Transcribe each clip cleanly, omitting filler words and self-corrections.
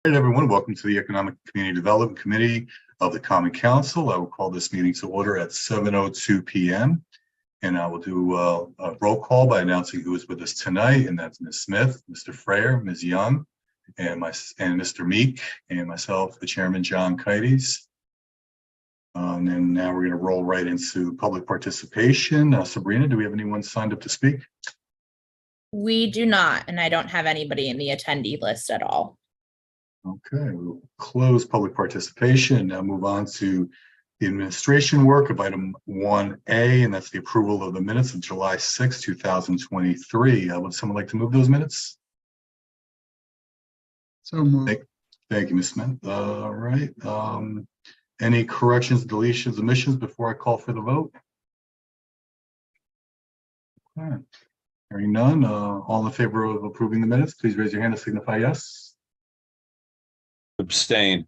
Hey everyone, welcome to the Economic Community Development Committee of the Common Council. I will call this meeting to order at 7:02 p.m. and I will do a roll call by announcing who is with us tonight, and that's Ms. Smith, Mr. Frayer, Ms. Young, and Mr. Meek, and myself, the Chairman, John Kites. And then now we're going to roll right into public participation. Sabrina, do we have anyone signed up to speak? We do not, and I don't have anybody in the attendee list at all. Okay, we'll close public participation and now move on to the administration work of item 1A, and that's the approval of the minutes of July 6, 2023. Would someone like to move those minutes? So moved. Thank you, Ms. Smith. All right. Any corrections, deletions, omissions before I call for the vote? Okay. Hearing none, all in favor of approving the minutes, please raise your hand to signify yes. Abstain.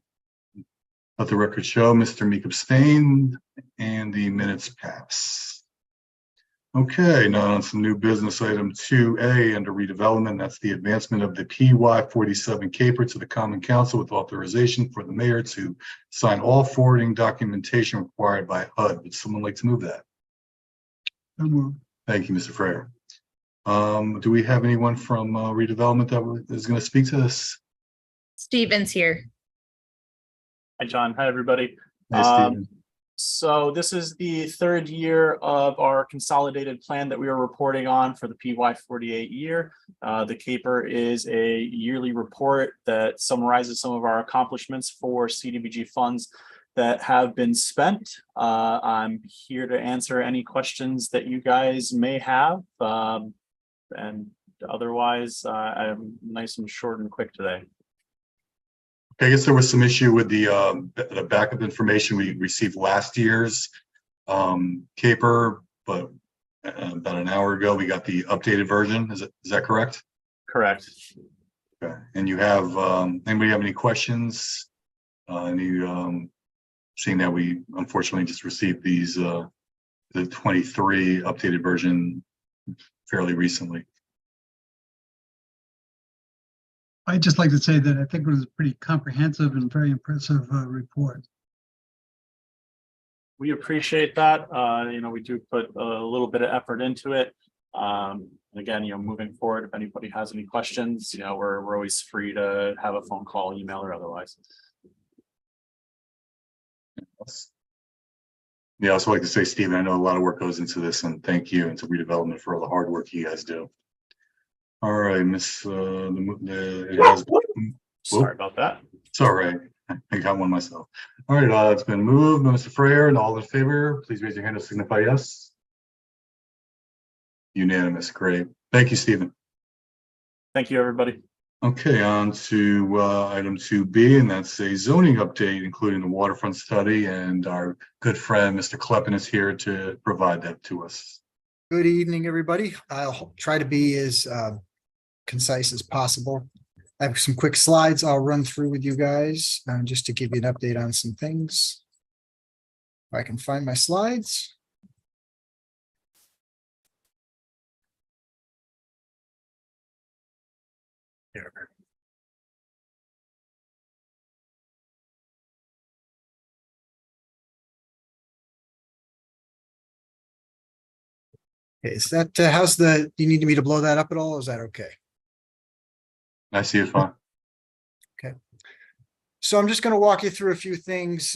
Let the record show Mr. Meek abstained and the minutes pass. Okay, now on some new business. Item 2A under redevelopment, that's the advancement of the PY 47 CAPER to the Common Council with authorization for the mayor to sign all forwarding documentation required by HUD. Would someone like to move that? So moved. Thank you, Mr. Frayer. Do we have anyone from redevelopment that is going to speak to this? Stephen's here. Hi, John. Hi, everybody. Hi, Stephen. So this is the third year of our consolidated plan that we are reporting on for the PY 48 year. The CAPER is a yearly report that summarizes some of our accomplishments for CDBG funds that have been spent. I'm here to answer any questions that you guys may have. And otherwise, I'm nice and short and quick today. I guess there was some issue with the backup information we received last year's CAPER, but about an hour ago we got the updated version. Is that correct? Correct. Okay. And you have anybody have any questions? Seeing that we unfortunately just received these the 23 updated version fairly recently. I'd just like to say that I think it was a pretty comprehensive and very impressive report. We appreciate that. We do put a little bit of effort into it. Again, moving forward, if anybody has any questions, we're always free to have a phone call, email, or otherwise. Yeah, I also like to say, Stephen, I know a lot of work goes into this, and thank you and to redevelopment for all the hard work you guys do. All right, Miss. Sorry about that. It's all right. I got one myself. All right, it's been moved by Mr. Frayer, and all in favor, please raise your hand to signify yes. Unanimous. Great. Thank you, Stephen. Thank you, everybody. Okay, on to item 2B, and that's a zoning update, including the waterfront study, and our good friend, Mr. Kleppen, is here to provide that to us. Good evening, everybody. I'll try to be as concise as possible. I have some quick slides I'll run through with you guys just to give you an update on some things. If I can find my slides. There. Okay, is that do you need me to blow that up at all? Is that okay? I see it fine. Okay. So I'm just going to walk you through a few things.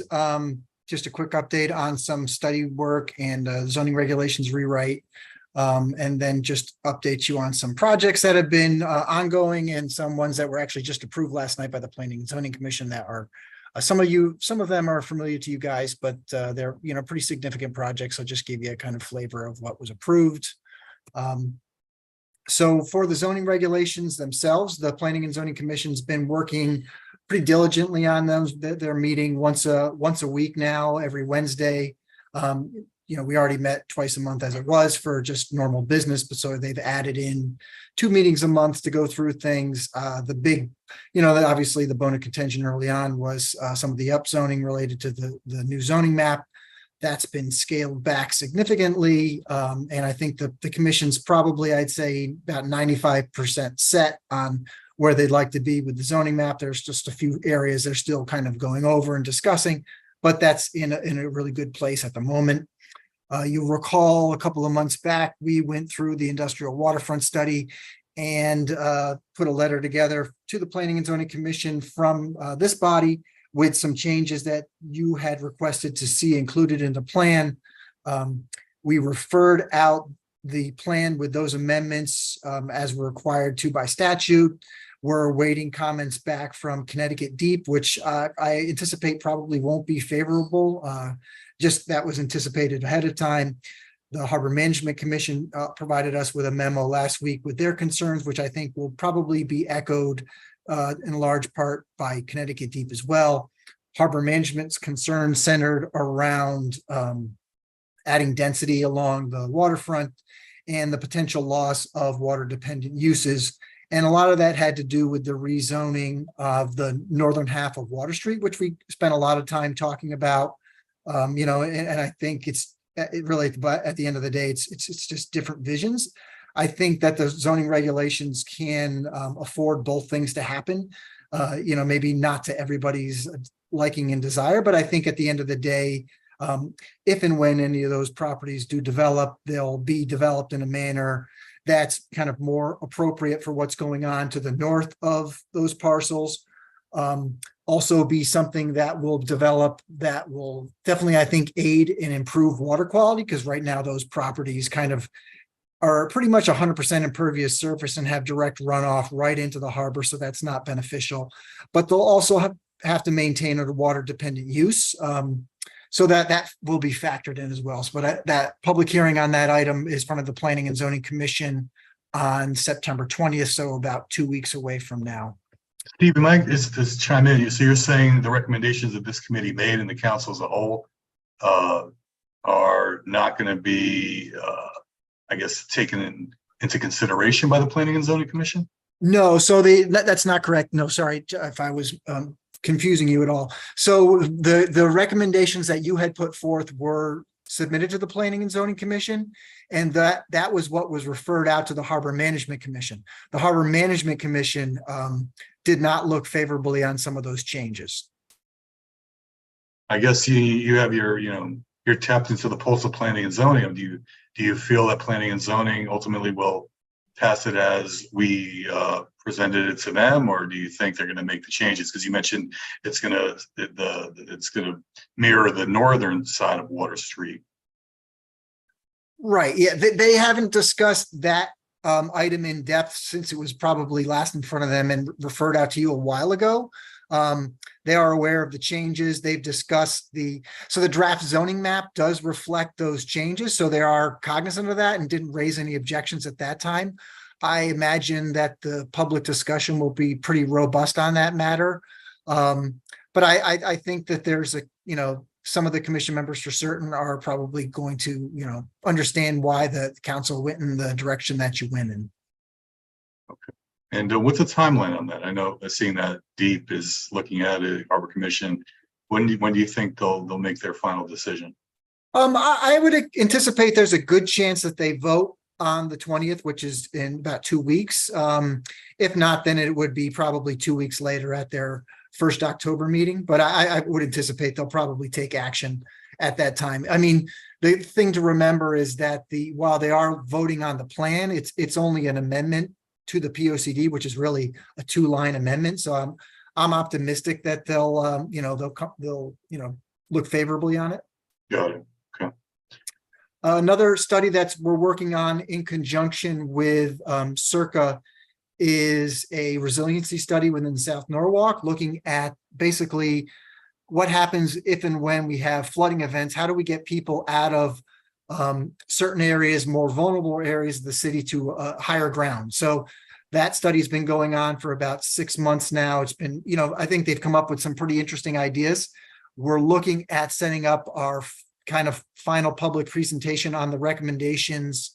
Just a quick update on some study work and zoning regulations rewrite. And then just update you on some projects that have been ongoing and some ones that were actually just approved last night by the Planning and Zoning Commission that are some of them are familiar to you guys, but they're pretty significant projects. So just give you a kind of flavor of what was approved. So for the zoning regulations themselves, the Planning and Zoning Commission's been working pretty diligently on those. They're meeting once a week now, every Wednesday. We already met twice a month as it was for just normal business, but so they've added in 2 meetings a month to go through things. The big, obviously the bone of contention early on was some of the upzoning related to the new zoning map. That's been scaled back significantly. And I think the commission's probably, I'd say, about 95% set on where they'd like to be with the zoning map. There's just a few areas they're still kind of going over and discussing, but that's in a really good place at the moment. You'll recall a couple of months back, we went through the industrial waterfront study and put a letter together to the Planning and Zoning Commission from this body with some changes that you had requested to see included in the plan. We referred out the plan with those amendments as we're required to by statute. We're awaiting comments back from Connecticut Deep, which I anticipate probably won't be favorable. Just that was anticipated ahead of time. The Harbor Management Commission provided us with a memo last week with their concerns, which I think will probably be echoed in large part by Connecticut Deep as well. Harbor Management's concerns centered around adding density along the waterfront and the potential loss of water dependent uses. And a lot of that had to do with the rezoning of the northern half of Water Street, which we spent a lot of time talking about. And I think it really, but at the end of the day, it's just different visions. I think that the zoning regulations can afford both things to happen. Maybe not to everybody's liking and desire, but I think at the end of the day, if and when any of those properties do develop, they'll be developed in a manner that's kind of more appropriate for what's going on to the north of those parcels. Also be something that will develop that will definitely, I think, aid and improve water quality, because right now those properties kind of are pretty much 100% impervious surface and have direct runoff right into the harbor. So that's not beneficial, but they'll also have to maintain a water dependent use. So that will be factored in as well. So, but that public hearing on that item is front of the Planning and Zoning Commission on September 20th. So about 2 weeks away from now. Steve, Mike, just chime in. So you're saying the recommendations that this committee made and the council as a whole are not going to be, taken into consideration by the Planning and Zoning Commission? No, so that's not correct. No, sorry if I was confusing you at all. So the recommendations that you had put forth were submitted to the Planning and Zoning Commission, and that was what was referred out to the Harbor Management Commission. The Harbor Management Commission did not look favorably on some of those changes. I guess you have you're tapped into the pulse of planning and zoning. Do you feel that planning and zoning ultimately will pass it as we presented it to them, or do you think they're going to make the changes? Because you mentioned it's going to mirror the northern side of Water Street. Right. Yeah, they haven't discussed that item in depth since it was probably last in front of them and referred out to you a while ago. They are aware of the changes. They've discussed the draft zoning map does reflect those changes. So they are cognizant of that and didn't raise any objections at that time. I imagine that the public discussion will be pretty robust on that matter. But I think that there's some of the commission members for certain are probably going to, understand why the council went in the direction that you went in. Okay. And what's the timeline on that? I know seeing that Deep is looking at it, Harbor Commission. When do you think they'll make their final decision? I would anticipate there's a good chance that they vote on the 20th, which is in about 2 weeks. If not, then it would be probably 2 weeks later at their first October meeting. But I would anticipate they'll probably take action at that time. I mean, the thing to remember is that while they are voting on the plan, it's only an amendment to the POCD, which is really a 2-line amendment. So I'm optimistic that they'll look favorably on it. Got it. Okay. Another study we're working on in conjunction with Circa is a resiliency study within South Norwalk, looking at basically what happens if and when we have flooding events. How do we get people out of certain areas, more vulnerable areas of the city, to higher ground? So that study's been going on for about 6 months now. It's been, I think they've come up with some pretty interesting ideas. We're looking at setting up our kind of final public presentation on the recommendations.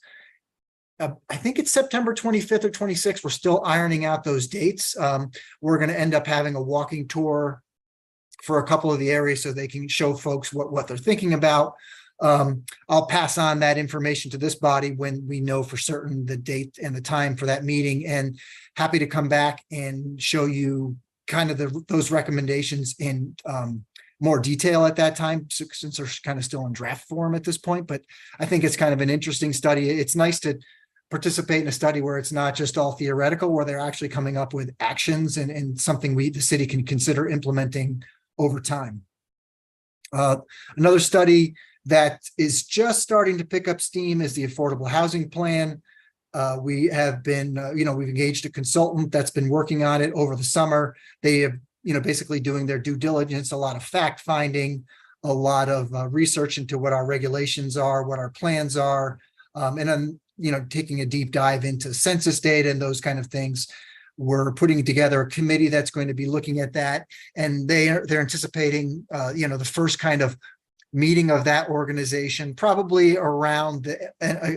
I think it's September 25th or 26th. We're still ironing out those dates. We're going to end up having a walking tour for a couple of the areas so they can show folks what they're thinking about. I'll pass on that information to this body when we know for certain the date and the time for that meeting, and happy to come back and show you kind of those recommendations in more detail at that time, since they're kind of still in draft form at this point. But I think it's kind of an interesting study. It's nice to participate in a study where it's not just all theoretical, where they're actually coming up with actions and something the city can consider implementing over time. Another study that is just starting to pick up steam is the affordable housing plan. We have been, we've engaged a consultant that's been working on it over the summer. They have, basically doing their due diligence, a lot of fact finding, a lot of research into what our regulations are, what our plans are, and then, taking a deep dive into census data and those kind of things. We're putting together a committee that's going to be looking at that, and they're anticipating, the first kind of meeting of that organization probably around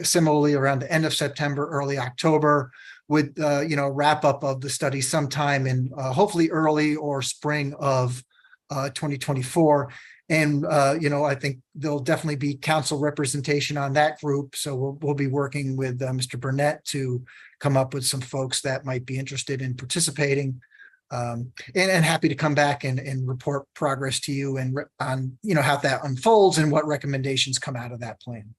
similarly around the end of September, early October, with wrap up of the study sometime in hopefully early or spring of 2024. And I think there'll definitely be council representation on that group. So we'll be working with Mr. Burnett to come up with some folks that might be interested in participating. And happy to come back and report progress to you and on how that unfolds and what recommendations come out of that plan.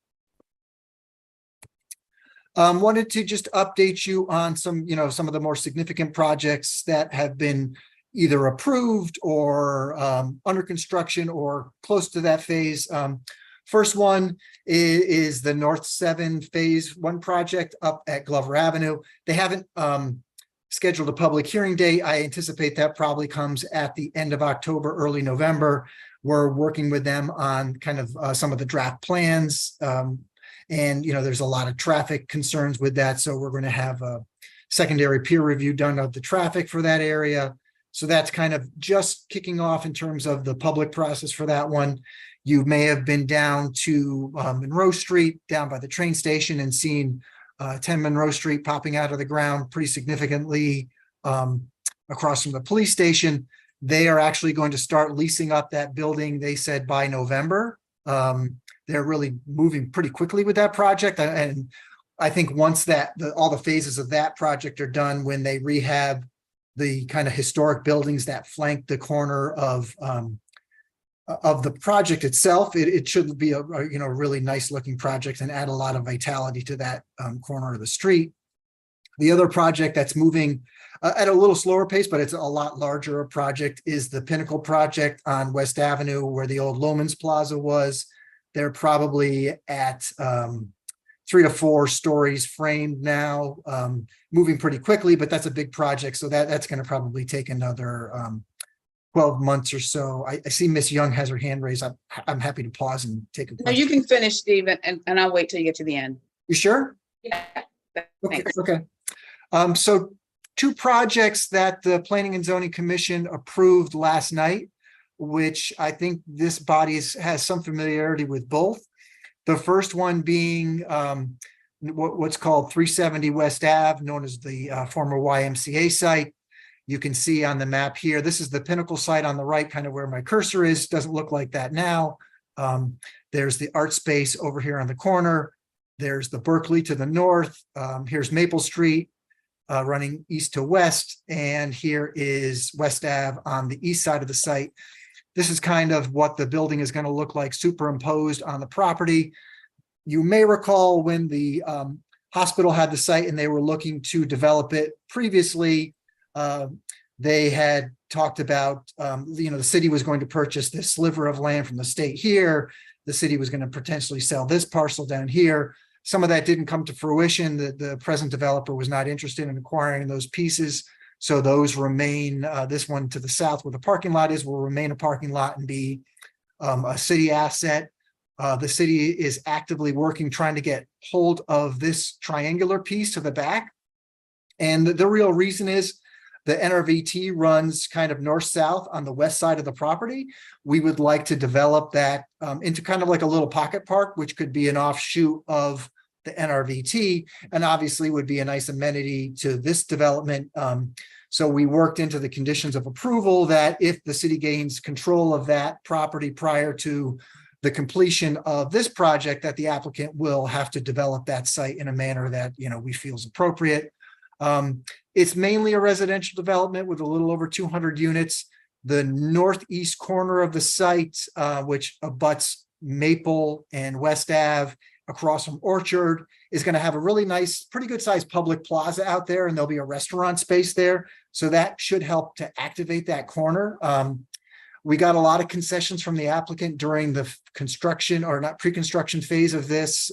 Wanted to just update you on some of the more significant projects that have been either approved or under construction or close to that phase. First one is the North 7 Phase 1 project up at Glover Avenue. They haven't scheduled a public hearing date. I anticipate that probably comes at the end of October, early November. We're working with them on kind of some of the draft plans. And there's a lot of traffic concerns with that. So we're going to have a secondary peer review done of the traffic for that area. So that's kind of just kicking off in terms of the public process for that one. You may have been down to Monroe Street, down by the train station, and seen 10 Monroe Street popping out of the ground pretty significantly across from the police station. They are actually going to start leasing up that building, they said, by November. They're really moving pretty quickly with that project. And I think once all the phases of that project are done, when they rehab the kind of historic buildings that flank the corner of the project itself, it should be a really nice looking project and add a lot of vitality to that corner of the street. The other project that's moving at a little slower pace, but it's a lot larger a project, is the Pinnacle project on West Avenue, where the old Loman's Plaza was. They're probably at 3 to 4 stories framed now, moving pretty quickly, but that's a big project. So that's going to probably take another 12 months or so. I see Miss Young has her hand raised. I'm happy to pause and take a question. No, you can finish, Stephen, and I'll wait till you get to the end. You sure? Yeah. Okay. Thanks. Okay. So 2 projects that the Planning and Zoning Commission approved last night, which I think this body has some familiarity with both. The first one being what's called 370 West Ave, known as the former YMCA site. You can see on the map here, this is the Pinnacle site on the right, kind of where my cursor is. Doesn't look like that now. There's the art space over here on the corner. There's the Berkeley to the north. Here's Maple Street running east to west. And here is West Ave on the east side of the site. This is kind of what the building is going to look like superimposed on the property. You may recall when the hospital had the site and they were looking to develop it previously, they had talked about, the city was going to purchase this sliver of land from the state here. The city was going to potentially sell this parcel down here. Some of that didn't come to fruition. The present developer was not interested in acquiring those pieces. So those remain, this one to the south where the parking lot is will remain a parking lot and be a city asset. The city is actively working, trying to get hold of this triangular piece to the back. And the real reason is the NRVT runs kind of north-south on the west side of the property. We would like to develop that into kind of like a little pocket park, which could be an offshoot of the NRVT, and obviously would be a nice amenity to this development. So we worked into the conditions of approval that if the city gains control of that property prior to the completion of this project that the applicant will have to develop that site in a manner that, we feel is appropriate. It's mainly a residential development with a little over 200 units. The northeast corner of the site, which abuts Maple and West Ave across from Orchard, is going to have a really nice, pretty good sized public plaza out there, and there'll be a restaurant space there. So that should help to activate that corner. We got a lot of concessions from the applicant during the construction, or not pre-construction phase of this,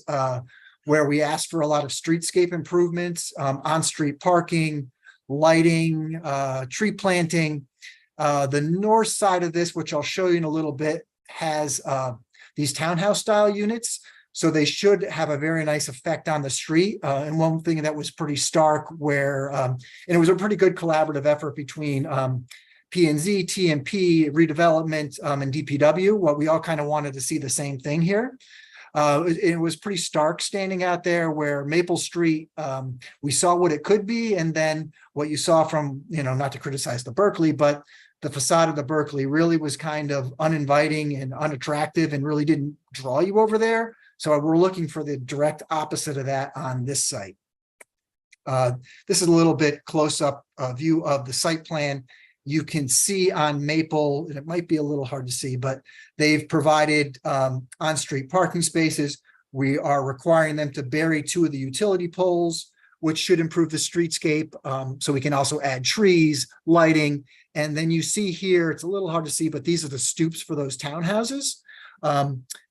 where we asked for a lot of streetscape improvements, on-street parking, lighting, tree planting. The north side of this, which I'll show you in a little bit, has these townhouse style units. So they should have a very nice effect on the street. And one thing that was pretty stark where, and it was a pretty good collaborative effort between P&Z, TMP, redevelopment, and DPW. What we all kind of wanted to see the same thing here. It was pretty stark standing out there where Maple Street, we saw what it could be. And then what you saw from, not to criticize the Berkeley, but the facade of the Berkeley really was kind of uninviting and unattractive and really didn't draw you over there. So we're looking for the direct opposite of that on this site. This is a little bit close-up view of the site plan. You can see on Maple, and it might be a little hard to see, but they've provided on-street parking spaces. We are requiring them to bury 2 of the utility poles, which should improve the streetscape. So we can also add trees, lighting. And then you see here, it's a little hard to see, but these are the stoops for those townhouses.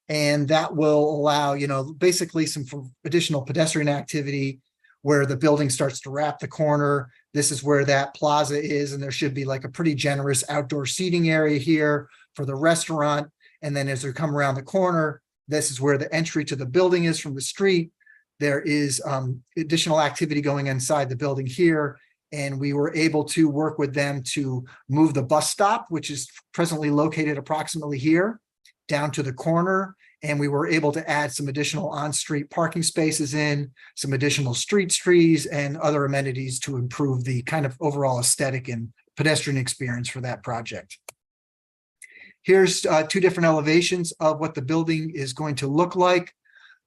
And that will allow, basically some additional pedestrian activity where the building starts to wrap the corner. This is where that plaza is, and there should be like a pretty generous outdoor seating area here for the restaurant. And then as they come around the corner, this is where the entry to the building is from the street. There is additional activity going inside the building here. And we were able to work with them to move the bus stop, which is presently located approximately here, down to the corner. And we were able to add some additional on-street parking spaces in, some additional street trees and other amenities to improve the kind of overall aesthetic and pedestrian experience for that project. Here's 2 different elevations of what the building is going to look like.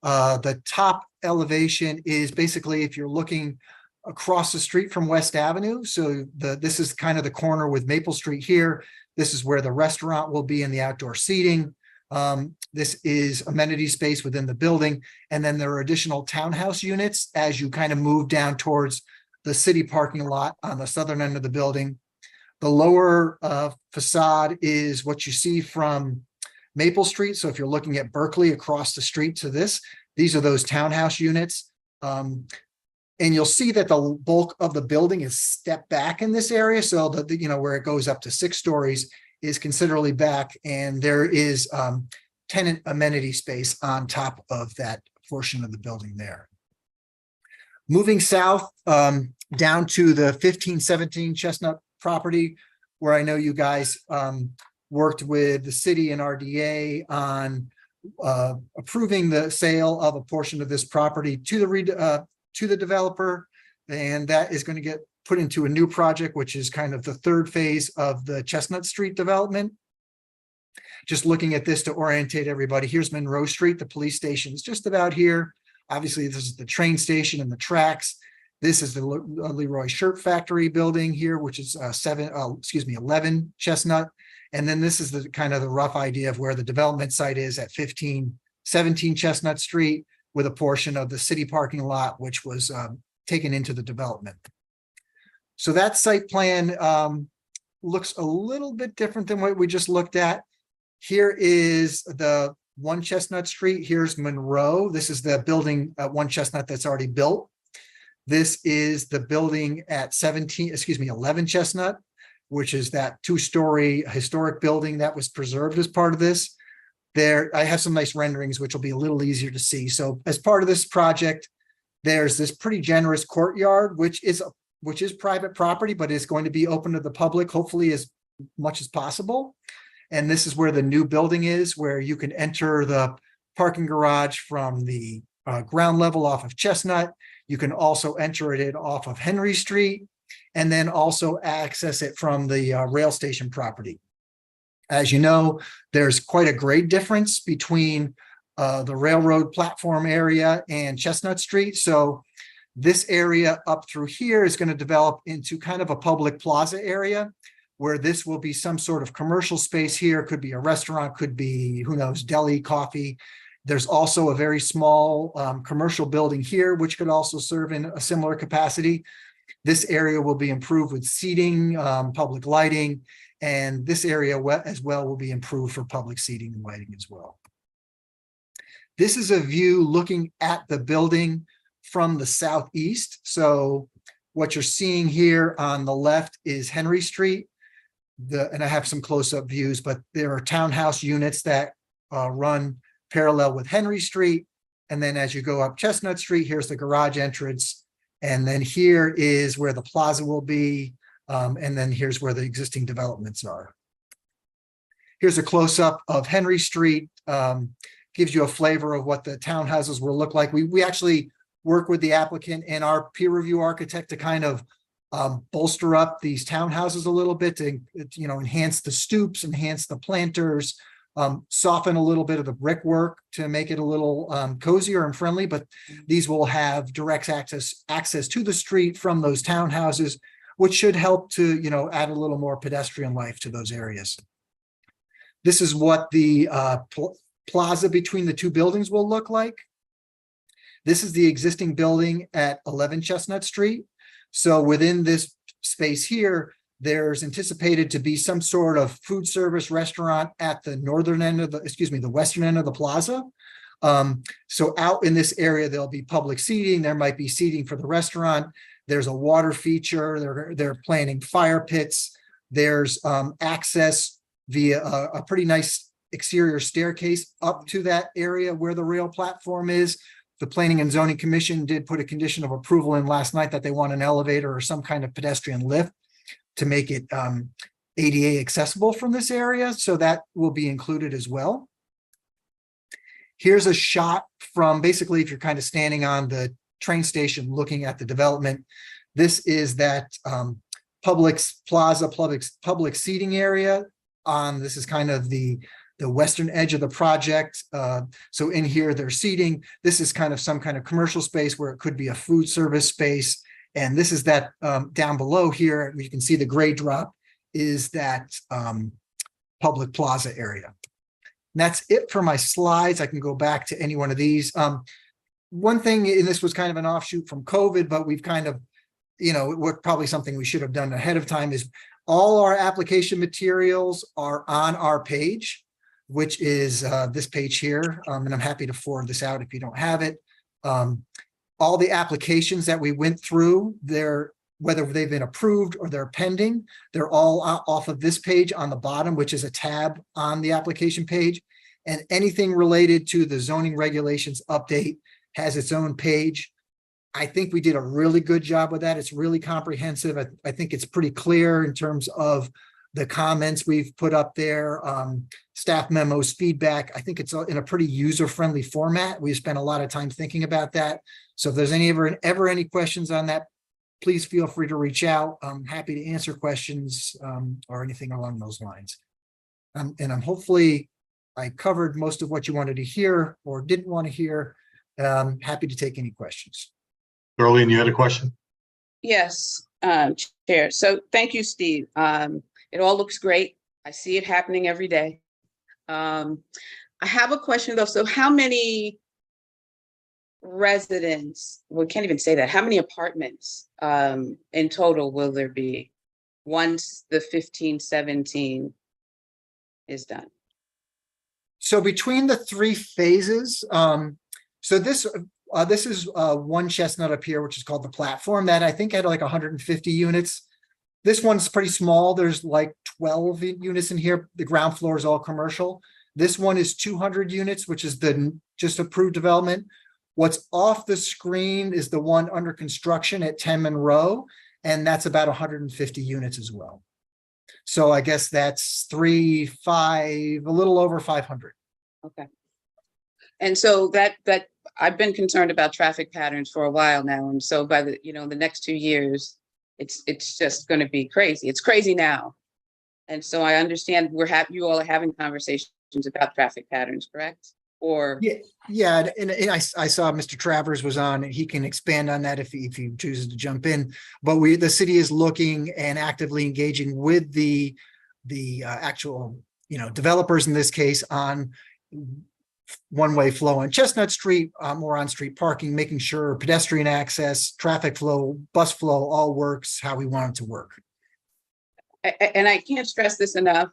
The top elevation is basically if you're looking across the street from West Avenue. So this is kind of the corner with Maple Street here. This is where the restaurant will be and the outdoor seating. This is amenity space within the building. And then there are additional townhouse units as you kind of move down towards the city parking lot on the southern end of the building. The lower facade is what you see from Maple Street. So if you're looking at Berkeley across the street to this, these are those townhouse units. And you'll see that the bulk of the building is stepped back in this area. So where it goes up to 6 stories is considerably back, and there is tenant amenity space on top of that portion of the building there. Moving south down to the 1517 Chestnut property, where I know you guys worked with the city and RDA on approving the sale of a portion of this property to the developer, and that is going to get put into a new project, which is kind of the 3rd phase of the Chestnut Street development. Just looking at this to orientate everybody, here's Monroe Street. The police station is just about here. Obviously, this is the train station and the tracks. This is the Leroy Shirt Factory building here, which is 11 Chestnut. And then this is the kind of the rough idea of where the development site is at 1517 Chestnut Street, with a portion of the city parking lot, which was taken into the development. So that site plan looks a little bit different than what we just looked at. Here is the 1 Chestnut Street. Here's Monroe. This is the building at 1 Chestnut that's already built. This is the building at 11 Chestnut, which is that 2-story historic building that was preserved as part of this. There, I have some nice renderings, which will be a little easier to see. So as part of this project, there's this pretty generous courtyard, which is private property, but is going to be open to the public, hopefully as much as possible. And this is where the new building is, where you can enter the parking garage from the ground level off of Chestnut. You can also enter it off of Henry Street, and then also access it from the rail station property. As you know, there's quite a grade difference between the railroad platform area and Chestnut Street. So this area up through here is going to develop into kind of a public plaza area where this will be some sort of commercial space here. Could be a restaurant, could be, who knows, deli, coffee. There's also a very small commercial building here, which could also serve in a similar capacity. This area will be improved with seating, public lighting, and this area as well will be improved for public seating and lighting as well. This is a view looking at the building from the southeast. So what you're seeing here on the left is Henry Street. And I have some close-up views, but there are townhouse units that run parallel with Henry Street. And then as you go up Chestnut Street, here's the garage entrance. And then here is where the plaza will be. And then here's where the existing developments are. Here's a close-up of Henry Street. Gives you a flavor of what the townhouses will look like. We actually work with the applicant and our peer review architect to kind of bolster up these townhouses a little bit to, you know, enhance the stoops, enhance the planters, soften a little bit of the brickwork to make it a little cozier and friendly. But these will have direct access to the street from those townhouses, which should help to, you know, add a little more pedestrian life to those areas. This is what the plaza between the two buildings will look like. This is the existing building at 11 Chestnut Street. So within this space here, there's anticipated to be some sort of food service restaurant at the northern end of the western end of the plaza. So out in this area, there'll be public seating. There might be seating for the restaurant. There's a water feature. They're planning fire pits. There's access via a pretty nice exterior staircase up to that area where the rail platform is. The Planning and Zoning Commission did put a condition of approval in last night that they want an elevator or some kind of pedestrian lift to make it ADA accessible from this area. So that will be included as well. Here's a shot from basically if you're kind of standing on the train station looking at the development. This is that public plaza, public seating area. This is kind of the western edge of the project. So in here, there's seating. This is kind of some kind of commercial space where it could be a food service space. And this is that down below here, you can see the grade drop is that public plaza area. And that's it for my slides. I can go back to any one of these. One thing, and this was kind of an offshoot from COVID, but we've kind of, you know, what probably something we should have done ahead of time is all our application materials are on our page, which is this page here. And I'm happy to forward this out if you don't have it. All the applications that we went through, whether they've been approved or they're pending, they're all off of this page on the bottom, which is a tab on the application page. And anything related to the zoning regulations update has its own page. I think we did a really good job with that. It's really comprehensive. I think it's pretty clear in terms of the comments we've put up there, staff memos, feedback. I think it's in a pretty user-friendly format. We spent a lot of time thinking about that. So if there's ever any questions on that, please feel free to reach out. I'm happy to answer questions or anything along those lines. And I'm hopefully I covered most of what you wanted to hear or didn't want to hear. Happy to take any questions. Darlene, you had a question? Yes, Chair. So thank you, Steve. It all looks great. I see it happening every day. I have a question though. So how many residents, we can't even say that, how many apartments in total will there be once the 1517 is done? So between the three phases, so this is one Chestnut up here, which is called the platform that I think had like 150 units. This one's pretty small. There's like 12 units in here. The ground floor is all commercial. This one is 200 units, which is the just approved development. What's off the screen is the one under construction at 10 Monroe, and that's about 150 units as well. So I guess that's 5, a little over 500. Okay. And so that I've been concerned about traffic patterns for a while now. And so by the next 2 years, it's just going to be crazy. It's crazy now. And so I understand you all are having conversations about traffic patterns, correct? Or, Yeah, and I saw Mr. Travers was on, and he can expand on that if he chooses to jump in. But the city is looking and actively engaging with the actual, developers in this case on one-way flow on Chestnut Street, more on-street parking, making sure pedestrian access, traffic flow, bus flow all works how we want it to work. and I can't stress this enough,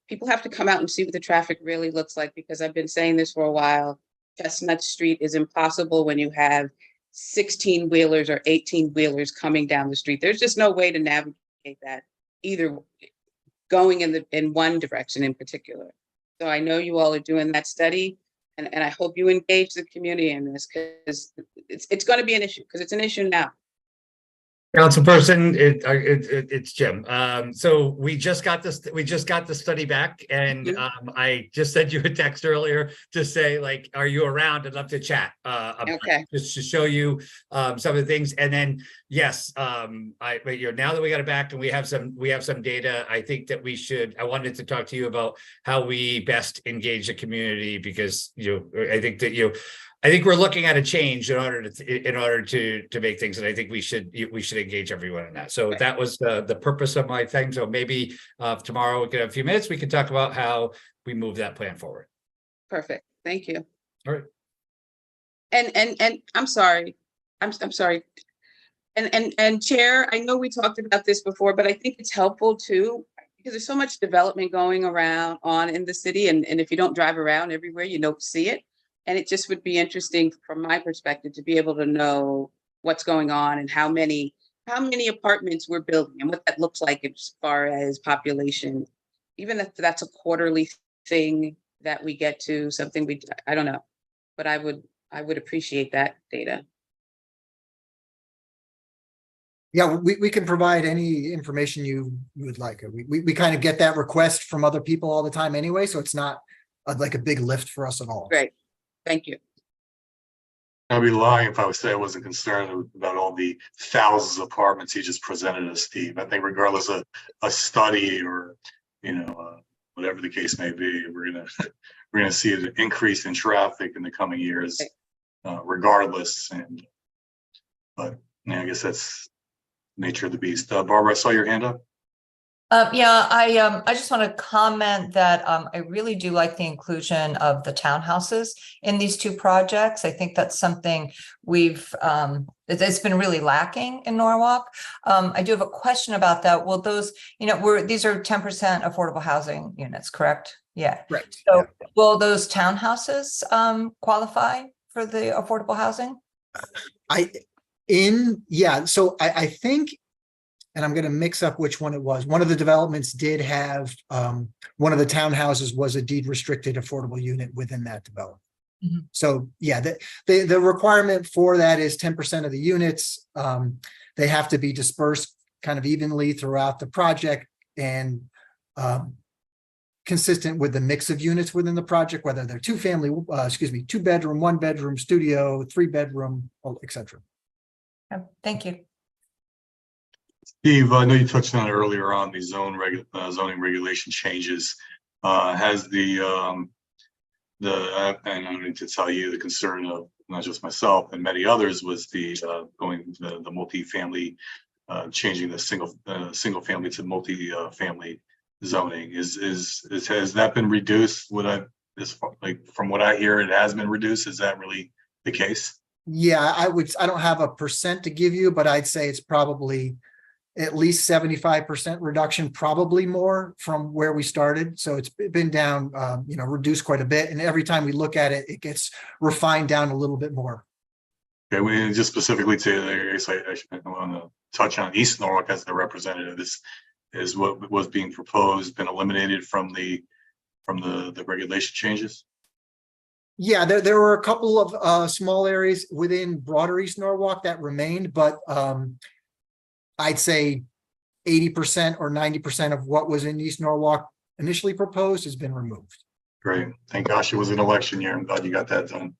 people have to come out and see what the traffic really looks like, because I've been saying this for a while. Chestnut Street is impossible when you have 16-wheelers or 18-wheelers coming down the street. There's just no way to navigate that, either going in one direction in particular. So I know you all are doing that study, and I hope you engage the community in this, because it's going to be an issue, because it's an issue now. Councilperson, it's Jim. So we just got the study back, and I just sent you a text earlier to say, like, are you around? I'd love to chat. Okay. Just to show you some of the things, and then yes, now that we got it back and we have some data, I think that I wanted to talk to you about how we best engage the community, because I think we're looking at a change in order to make things, and I think we should engage everyone in that. So that was the purpose of my thing. So maybe tomorrow we could have a few minutes. We can talk about how we move that plan forward. Perfect. Thank you. All right. And I'm sorry. I'm sorry. And Chair, I know we talked about this before, but I think it's helpful too, because there's so much development going on in the city, and if you don't drive around everywhere, you don't see it. And it just would be interesting from my perspective to be able to know what's going on and how many apartments we're building and what that looks like as far as population, even if that's a quarterly thing that we get to, something I don't know, but I would appreciate that data. Yeah, we can provide any information you would like. We kind of get that request from other people all the time anyway, so it's not like a big lift for us at all. Great. Thank you. I'd be lying if I would say I wasn't concerned about all the thousands of apartments he just presented us, Steve. I think regardless of a study or, whatever the case may be, we're gonna see an increase in traffic in the coming years, regardless. But I guess that's nature of the beast. Barbara, I saw your hand up. I just want to comment that I really do like the inclusion of the townhouses in these two projects. I think that's something it's been really lacking in Norwalk. I do have a question about that. Will those, these are 10% affordable housing units, correct? Yeah. Right. So will those townhouses qualify for the affordable housing? So I think, and I'm going to mix up which one it was. One of the developments did have, one of the townhouses was a deed restricted affordable unit within that development. Mm-hmm. So yeah, the requirement for that is 10% of the units. They have to be dispersed kind of evenly throughout the project and consistent with the mix of units within the project, whether they're two bedroom, 1 bedroom, studio, 3 bedroom, etc. Thank you. Steve, I know you touched on it earlier on the zoning regulation changes. Has and I don't need to tell you, the concern of not just myself and many others was the multi-family, changing the single family to multi-family zoning. Has that been reduced? From what I hear, it has been reduced. Is that really the case? Yeah, I don't have a percent to give you, but I'd say it's probably at least 75% reduction, probably more from where we started. So it's been down, reduced quite a bit. And every time we look at it, it gets refined down a little bit more. Okay, we just specifically I want to touch on East Norwalk as the representative. This is what was being proposed, been eliminated from the regulation changes. Yeah, there were a couple of small areas within broader East Norwalk that remained, but I'd say 80% or 90% of what was in East Norwalk initially proposed has been removed. Great. Thank gosh it was an election year. I'm glad you got that done.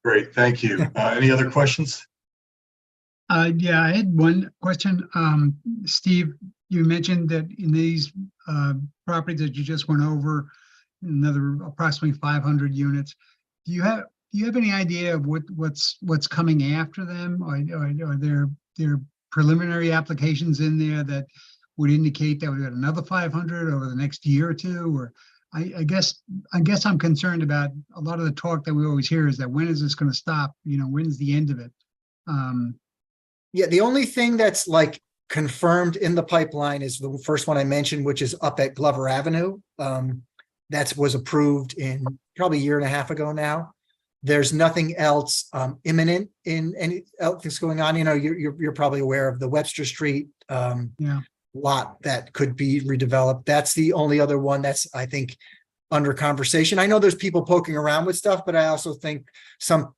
Great. Thank you. Any other questions? Yeah, I had one question. Steve, you mentioned that in these properties that you just went over, another approximately 500 units. Do you have any idea of what's coming after them? Are there preliminary applications in there that would indicate that we got another 500 over the next year or two? Or I guess I'm concerned about a lot of the talk that we always hear is that when is this going to stop? You know, when's the end of it? Yeah, the only thing that's like confirmed in the pipeline is the first one I mentioned, which is up at Glover Avenue. That was approved in probably a year and a half ago now. There's nothing else imminent in any else going on. You know, you're probably aware of the Webster Street lot that could be redeveloped. That's the only other one that's, I think, under conversation. I know there's people poking around with stuff, but I also think some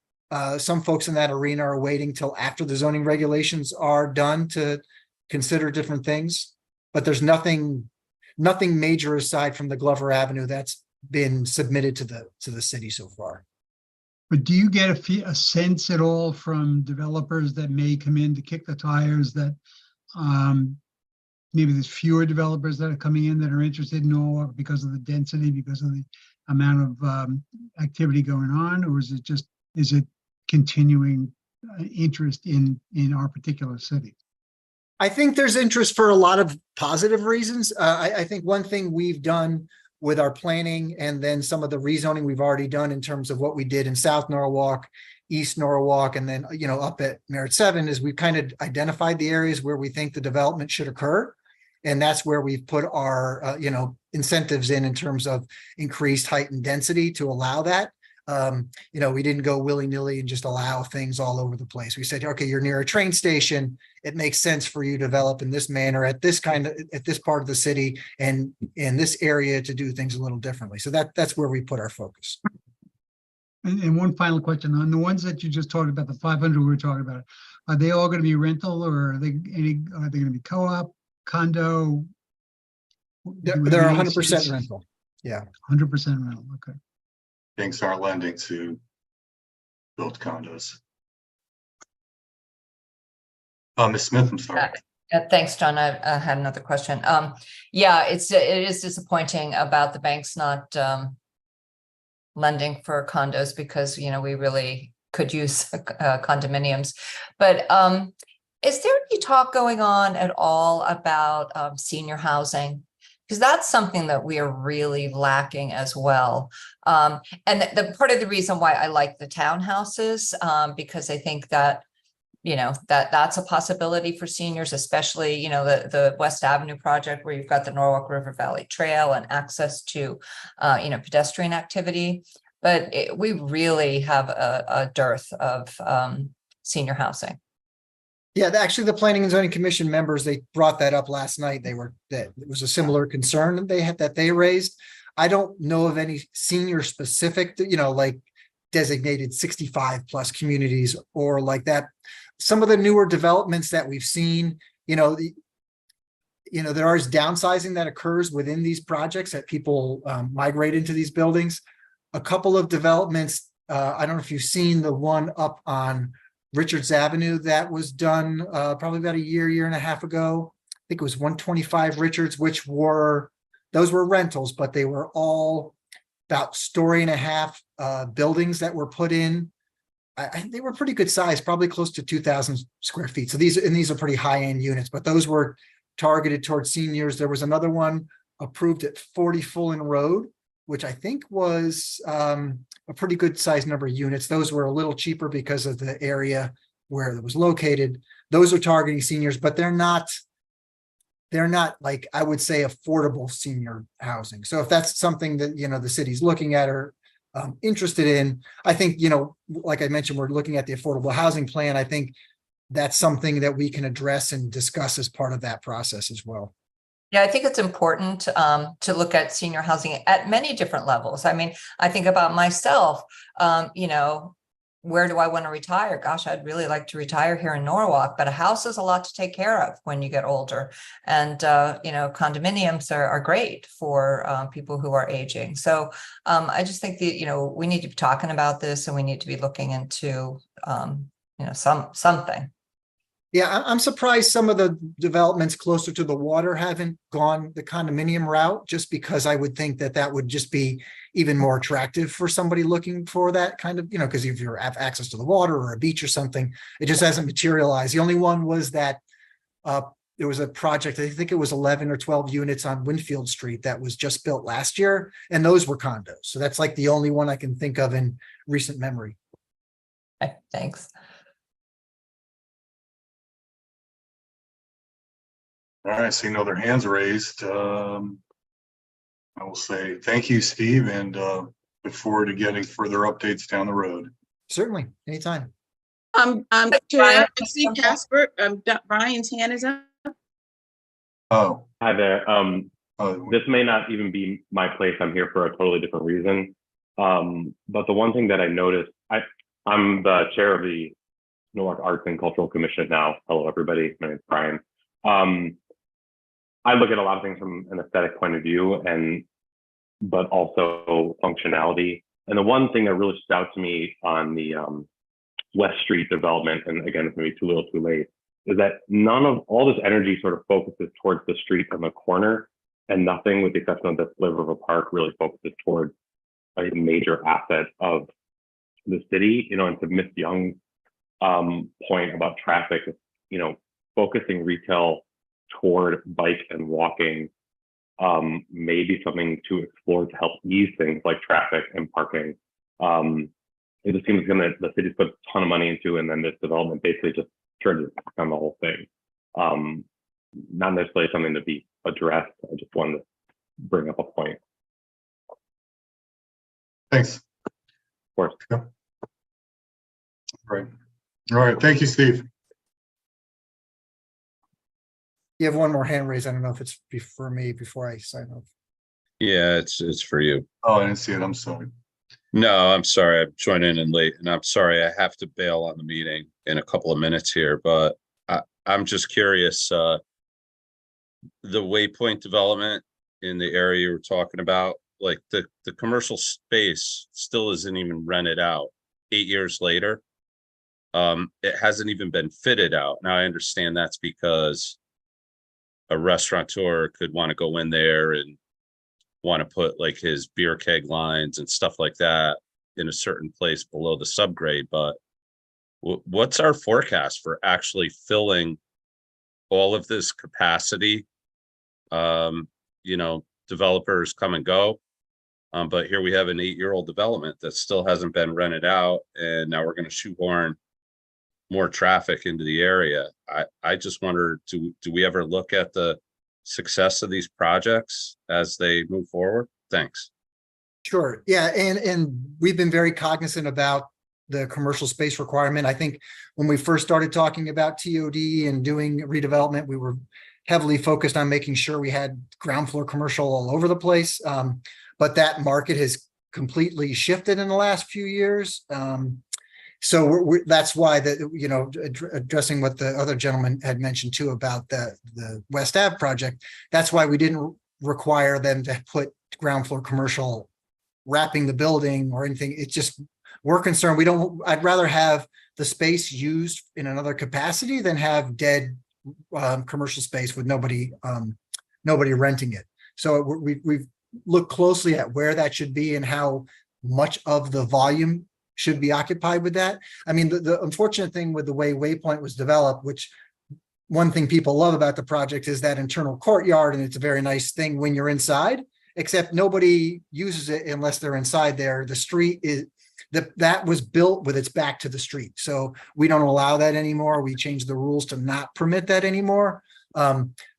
folks in that arena are waiting till after the zoning regulations are done to consider different things. But there's nothing major aside from the Glover Avenue that's been submitted to the city so far. But do you get a sense at all from developers that may come in to kick the tires that maybe there's fewer developers that are coming in that are interested in Norwalk because of the density, because of the amount of activity going on? Or is it continuing interest in our particular city? I think there's interest for a lot of positive reasons. I think one thing we've done with our planning and then some of the rezoning we've already done in terms of what we did in South Norwalk, East Norwalk, and then, you know, up at Merritt 7 is we've kind of identified the areas where we think the development should occur. And that's where we've put our, incentives in terms of increased height and density to allow that. We didn't go willy-nilly and just allow things all over the place. We said, okay, you're near a train station. It makes sense for you to develop in this manner at this part of the city and in this area to do things a little differently. So that's where we put our focus. And one final question on the ones that you just talked about, the 500 we were talking about, are they all going to be rental or are they going to be co-op, condo? They're 100% rental. Yeah. 100% rental. Okay. Banks aren't lending to build condos. Ms. Smith, I'm sorry. Thanks, John. I had another question. It is disappointing about the banks not lending for condos because, we really could use condominiums. But is there any talk going on at all about senior housing? Because that's something that we are really lacking as well. And the part of the reason why I like the townhouses, because I think that, that's a possibility for seniors, especially, the West Avenue project where you've got the Norwalk River Valley Trail and access to, pedestrian activity. But we really have a dearth of senior housing. Yeah, actually, the Planning and Zoning Commission members, they brought that up last night. That it was a similar concern that they raised. I don't know of any senior specific, like designated 65 plus communities or like that. Some of the newer developments that we've seen, there is downsizing that occurs within these projects that people migrate into these buildings. A couple of developments, I don't know if you've seen the one up on Richards Avenue that was done probably about a year and a half ago. I think it was 125 Richards, those were rentals, but they were all about story and a half buildings that were put in. They were pretty good size, probably close to 2,000 square feet. So these are pretty high-end units, but those were targeted towards seniors. There was another one approved at 40 Fulton Road, which I think was a pretty good size number of units. Those were a little cheaper because of the area where it was located. Those are targeting seniors, but they're not like, I would say, affordable senior housing. So if that's something that, the city's looking at or interested in, I think, like I mentioned, we're looking at the affordable housing plan. I think that's something that we can address and discuss as part of that process as well. Yeah, I think it's important to look at senior housing at many different levels. I mean, I think about myself, where do I want to retire? Gosh, I'd really like to retire here in Norwalk, but a house is a lot to take care of when you get older. And, condominiums are great for people who are aging. So I just think that, we need to be talking about this and we need to be looking into, something. Yeah, I'm surprised some of the developments closer to the water haven't gone the condominium route, just because I would think that that would just be even more attractive for somebody looking for that kind of, because if you have access to the water or a beach or something, it just hasn't materialized. The only one was that there was a project, I think it was 11 or 12 units on Winfield Street that was just built last year, and those were condos. So that's like the only one I can think of in recent memory. Okay, thanks. All right, seeing no other hands raised. I will say thank you, Steve, and look forward to getting further updates down the road. Certainly, anytime. Chair, I see Casper, Brian's hand is up. Oh, Hi there. oh, This may not even be my place. I'm here for a totally different reason. But the one thing that I noticed, I'm the chair of the Norwalk Arts and Cultural Commission now. Hello, everybody. My name is Brian. I look at a lot of things from an aesthetic point of view, but also functionality. And the one thing that really stood out to me on the West Street development, and again, it's maybe too little too late, is that none of all this energy sort of focuses towards the street on the corner, and nothing, with the exception of the sliver of a park, really focuses towards a major asset of the city. And to Ms. Young's point about traffic, focusing retail toward bike and walking may be something to explore to help ease things like traffic and parking. It just seems the city's put a ton of money into, and then this development basically just turns it back on the whole thing. Not necessarily something to be addressed. I just wanted to bring up a point. thanks. Of course. Yeah. Right. All right. Thank you, Steve. You have one more hand raised. I don't know if it's for me before I sign off. Yeah, it's for you. Oh, I didn't see it. I'm sorry. No, I'm sorry. I'm joining in late, and I'm sorry I have to bail on the meeting in a couple of minutes here, but I'm just curious, the Waypoint development in the area you were talking about, like the commercial space still isn't even rented out 8 years later. It hasn't even been fitted out. Now I understand that's because a restaurateur could want to go in there and want to put like his beer keg lines and stuff like that in a certain place below the subgrade, but what's our forecast for actually filling all of this capacity? Developers come and go, but here we have an 8-year-old development that still hasn't been rented out, and now we're going to shoehorn more traffic into the area. I just wonder, do we ever look at the success of these projects as they move forward? Thanks. Sure. Yeah. And we've been very cognizant about the commercial space requirement. I think when we first started talking about TOD and doing redevelopment, we were heavily focused on making sure we had ground floor commercial all over the place. But that market has completely shifted in the last few years. So that's why addressing what the other gentleman had mentioned too about the West Ave project, that's why we didn't require them to put ground floor commercial wrapping the building or anything. It's just, we're concerned. I'd rather have the space used in another capacity than have dead commercial space with nobody renting it. So we've looked closely at where that should be and how much of the volume should be occupied with that. I mean, the unfortunate thing with the way Waypoint was developed, which one thing people love about the project is that internal courtyard, and it's a very nice thing when you're inside, except nobody uses it unless they're inside there. The street is that was built with its back to the street. So we don't allow that anymore. We changed the rules to not permit that anymore.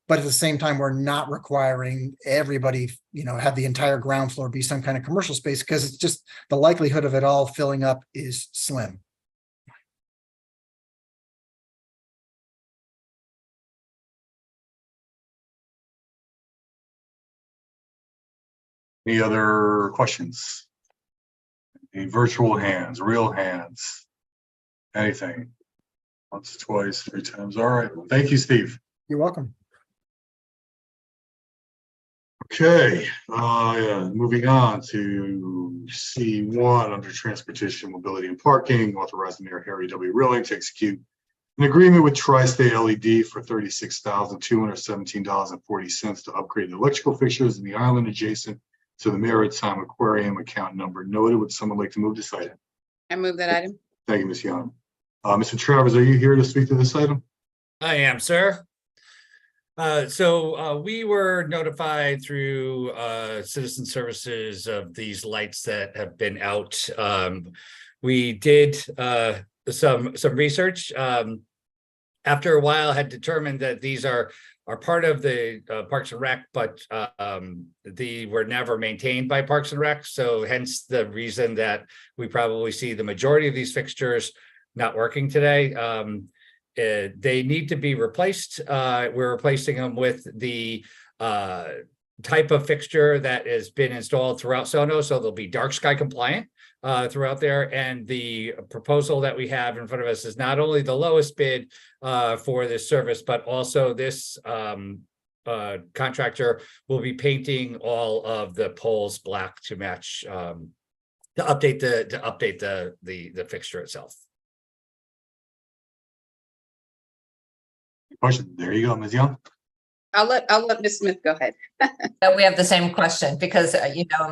But at the same time, we're not requiring everybody, have the entire ground floor be some kind of commercial space, because it's just the likelihood of it all filling up is slim. Any other questions? Any virtual hands, real hands? Anything? Once, twice, 3 times. All right. Well, thank you, Steve. You're welcome. Okay, moving on to C1 under Transportation, Mobility and Parking, authorize Mayor Harry W. Rilling to execute An agreement with Tri-State LED for $36,217.40 to upgrade the electrical fixtures in the island adjacent to the Maritime Aquarium, account number noted. Would someone like to move this item? I move that item. Thank you, Ms. Young. Mr. Travers, are you here to speak to this item? I am, sir. We were notified through Citizen Services of these lights that have been out. We did some research. After a while, had determined that these are part of the Parks and Rec, but they were never maintained by Parks and Rec. So hence the reason that we probably see the majority of these fixtures not working today. They need to be replaced. We're replacing them with the type of fixture that has been installed throughout Sono, so they'll be dark sky compliant throughout there. And the proposal that we have in front of us is not only the lowest bid for this service, but also this contractor will be painting all of the poles black to match to update the fixture itself. Question. There you go, Ms. Young. I'll let Ms. Smith go ahead. We have the same question because,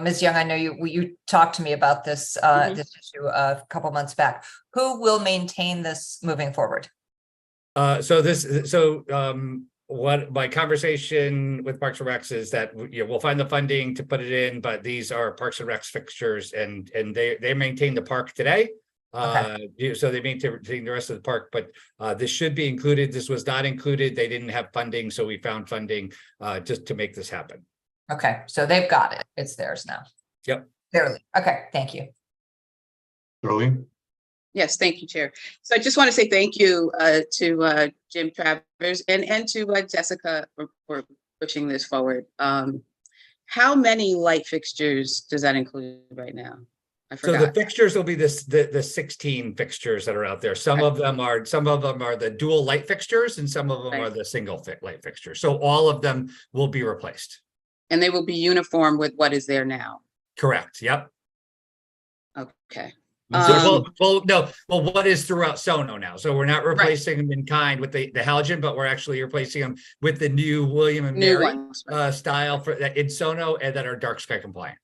Ms. Young, I know you talked to me about this, this issue a couple months back. Who will maintain this moving forward? What my conversation with Parks and Recs is that we'll find the funding to put it in, but these are Parks and Recs fixtures and they maintain the park today. Okay. So they maintain the rest of the park, but this should be included. This was not included. They didn't have funding, so we found funding just to make this happen. Okay, so they've got it. It's theirs now. Yep. Clearly. Okay, thank you. Darlene? Yes, thank you, Chair. So I just want to say thank you to Jim Travers and to Jessica for pushing this forward. How many light fixtures does that include right now? So the fixtures will be the 16 fixtures that are out there. Some of them are the dual light fixtures and some of them are the single light fixtures. So all of them will be replaced. And they will be uniform with what is there now. Correct. Yep. Okay. What is throughout Sono now? So we're not replacing them in kind with the halogen, but we're actually replacing them with the new William and Mary style for that in Sono and that are dark sky compliant.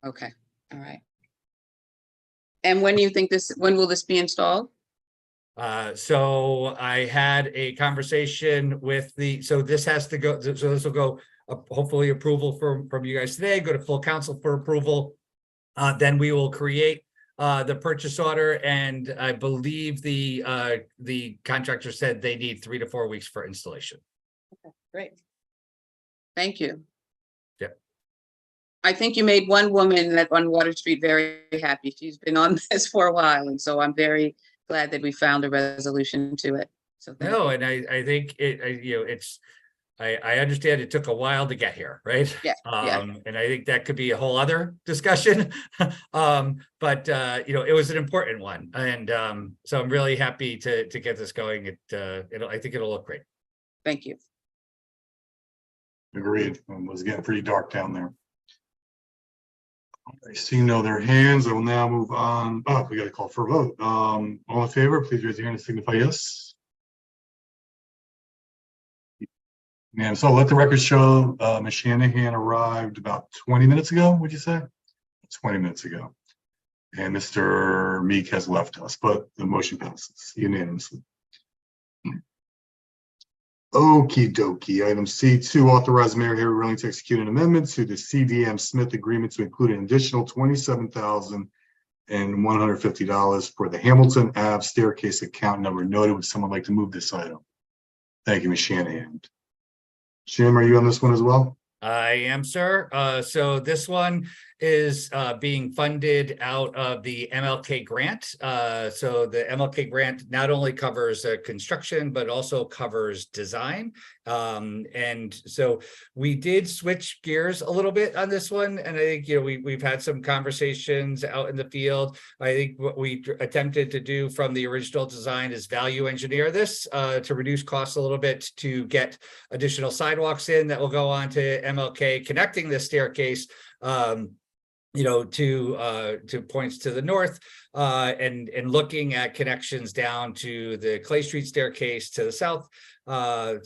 Okay. All right. And when will this be installed? So I had a conversation with this has to go, so this will go, hopefully approval from you guys today, go to full council for approval. Then we will create the purchase order. And I believe the contractor said they need 3 to 4 weeks for installation. Okay, great. Thank you. I think you made one woman on Water Street very happy. She's been on this for a while, and so I'm very glad that we found a resolution to it. So and I think I understand it took a while to get here, right? Yeah. And I think that could be a whole other discussion. But it was an important one, and so I'm really happy to get this going. I think it'll look great. Thank you. Agreed. It was getting pretty dark down there. I see no other hands. I will now move on. Oh, we got to call for a vote. All in favor, please raise your hand and signify yes. And so let the record show Ms. Shanahan arrived about 20 minutes ago, would you say? 20 minutes ago. And Mr. Meek has left us, but the motion passes unanimously. Okie dokie. Item C2, authorize Mayor Harry Rilling to execute an amendment to the CDM Smith agreement to include an additional $27,150 for the Hamilton Ave staircase account number noted. Would someone like to move this item? Thank you, Ms. Shanahan. Jim, are you on this one as well? I am, sir. So this one is being funded out of the MLK grant. So the MLK grant not only covers construction, but also covers design. And so we did switch gears a little bit on this one. And I think, we've had some conversations out in the field. I think what we attempted to do from the original design is value engineer this to reduce costs a little bit, to get additional sidewalks in that will go on to MLK connecting this staircase. to points to the north, and looking at connections down to the Clay Street staircase to the south. Or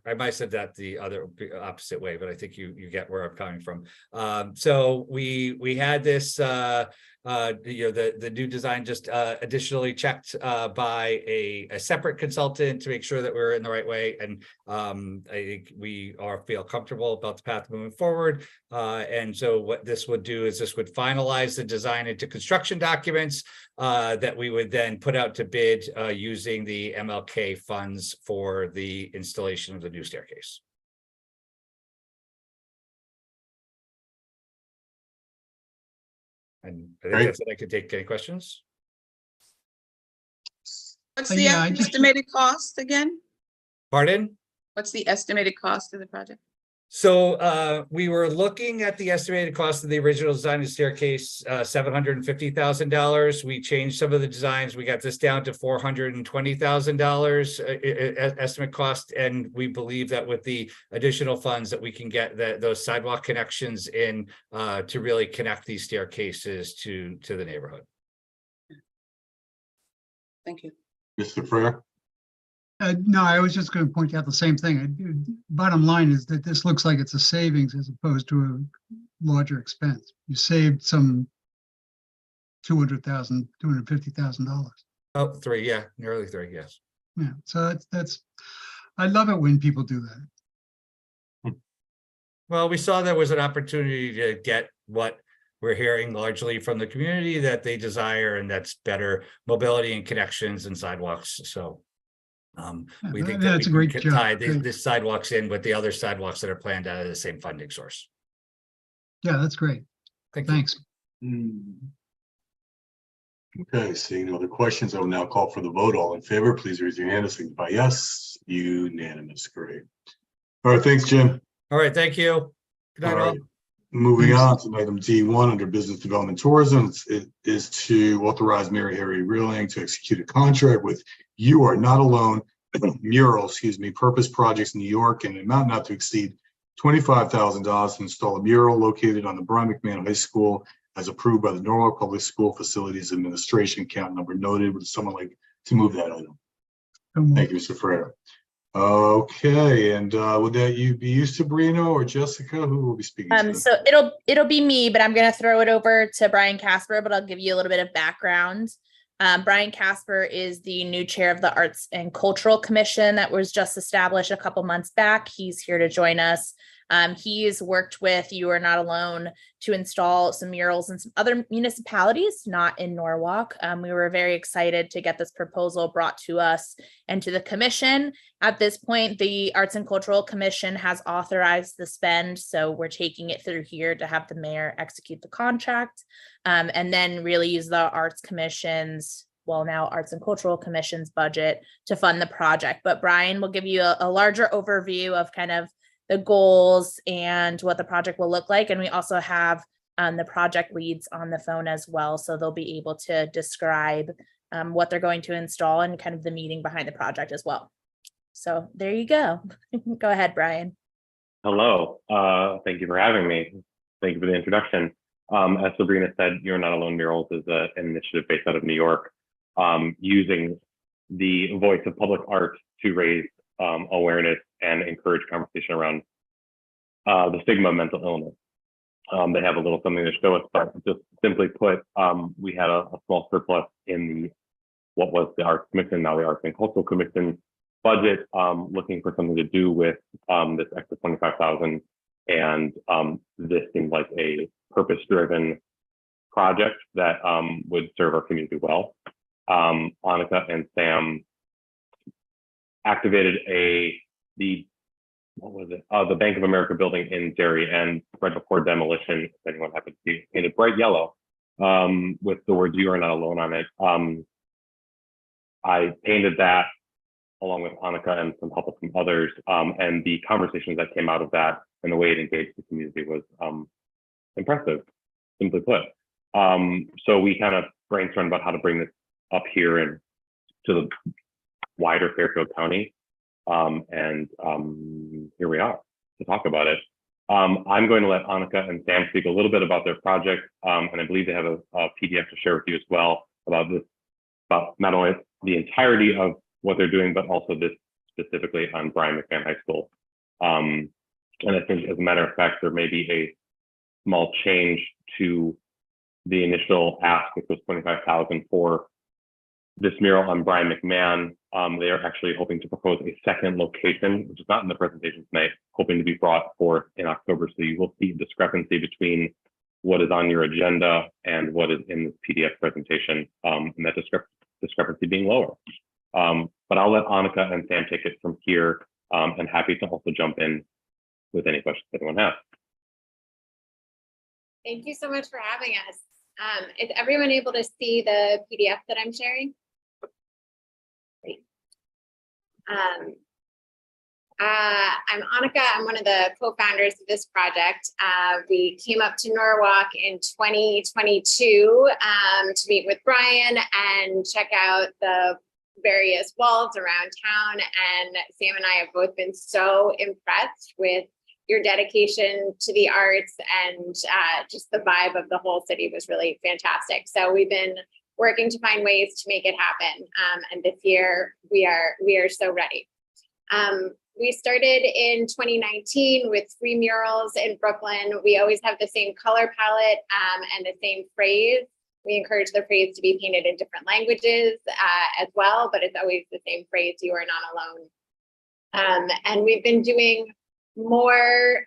I might have said that the opposite way, but I think you get where I'm coming from. So we had this, the new design just additionally checked by a separate consultant to make sure that we're in the right way. And I think we feel comfortable about the path moving forward. And so what this would do is this would finalize the design into construction documents that we would then put out to bid using the MLK funds for the installation of the new staircase. And I think Great. that's it. I could take any questions. What's the Yeah, I just- estimated cost again? Pardon? What's the estimated cost of the project? So we were looking at the estimated cost of the original design of staircase, $750,000. We changed some of the designs. We got this down to $420,000 estimate cost, and we believe that with the additional funds that we can get those sidewalk connections in to really connect these staircases to the neighborhood. Thank you. Mr. Frere? No, I was just going to point out the same thing. Bottom line is that this looks like it's a savings as opposed to a larger expense. You saved some $250,000. Oh, nearly three, yes. Yeah, so that's, I love it when people do that. Well, we saw there was an opportunity to get what we're hearing largely from the community that they desire, and that's better mobility and connections and sidewalks. So we think that That's a we great can job. tie Great. this sidewalks in with the other sidewalks that are planned out of the same funding source. Yeah, that's great. Thank you. Thanks. Okay, seeing no other questions, I will now call for the vote. All in favor, please raise your hand and signify yes. Unanimous. Great. All right, thanks, Jim. All right, thank you. Good night, All all. right. Moving on to item D1 under business development tourism, it is to authorize Mary Harry Reeling to execute a contract with You Are Not Alone Mural, Purpose Projects New York, in an amount not to exceed $25,000 to install a mural located on the Brian McMahon High School as approved by the Norwalk Public School Facilities Administration. Count number noted. Would someone like to move that item? Thank you, Mr. Ferrer. Okay, and would that you be you, Sabrina, or Jessica? Who will be speaking? To So it'll be me, but I'm gonna throw it over to Brian Casper, but I'll give you a little bit of background. Brian Casper is the new chair of the Arts and Cultural Commission that was just established a couple months back. He's here to join us. He's worked with You Are Not Alone to install some murals in some other municipalities, not in Norwalk. We were very excited to get this proposal brought to us and to the commission. At this point, the Arts and Cultural Commission has authorized the spend, so we're taking it through here to have the mayor execute the contract, and then really use the Arts Commission's, well, now Arts and Cultural Commission's budget to fund the project. But Brian will give you a larger overview of kind of the goals and what the project will look like. And we also have the project leads on the phone as well. So they'll be able to describe what they're going to install and kind of the meaning behind the project as well. So there you go. Go ahead, Brian. Hello. Thank you for having me. Thank you for the introduction. As Sabrina said, You're Not Alone Murals is an initiative based out of New York, using the voice of public art to raise awareness and encourage conversation around the stigma of mental illness. They have a little something to show us, but just simply put, we had a small surplus in what was the Arts Commission, now the Arts and Cultural Commission budget, looking for something to do with this extra $25,000, and this seemed like a purpose-driven project that would serve our community well. Annika and Sam activated the Bank of America building in Derry, and right before demolition, if anyone happens to see, painted bright yellow with the words "You Are Not Alone" on it. I painted that along with Annika and some help from others, and the conversations that came out of that and the way it engaged the community was impressive, simply put. So we kind of brainstormed about how to bring this up here and to the wider Fairfield County. And here we are to talk about it. I'm going to let Annika and Sam speak a little bit about their project, and I believe they have a PDF to share with you as well about this, about not only the entirety of what they're doing, but also this specifically on Brian McMahon High School. And I think, as a matter of fact, there may be a small change to the initial ask, which was $25,000 for this mural on Brian McMahon. They are actually hoping to propose a second location, which is not in the presentation tonight, hoping to be brought forth in October. So you will see a discrepancy between what is on your agenda and what is in this PDF presentation, and that discrepancy being lower. But I'll let Annika and Sam take it from here, and happy to also jump in with any questions anyone has. Thank you so much for having us. Is everyone able to see the PDF that I'm sharing? Great. I'm Annika. I'm one of the co-founders of this project. We came up to Norwalk in 2022 to meet with Brian and check out the various walls around town. And Sam and I have both been so impressed with your dedication to the arts, and just the vibe of the whole city was really fantastic. So we've been working to find ways to make it happen. And this year we are so ready. We started in 2019 with 3 murals in Brooklyn. We always have the same color palette and the same phrase. We encourage the phrase to be painted in different languages as well, but it's always the same phrase, "You are not alone." And we've been doing more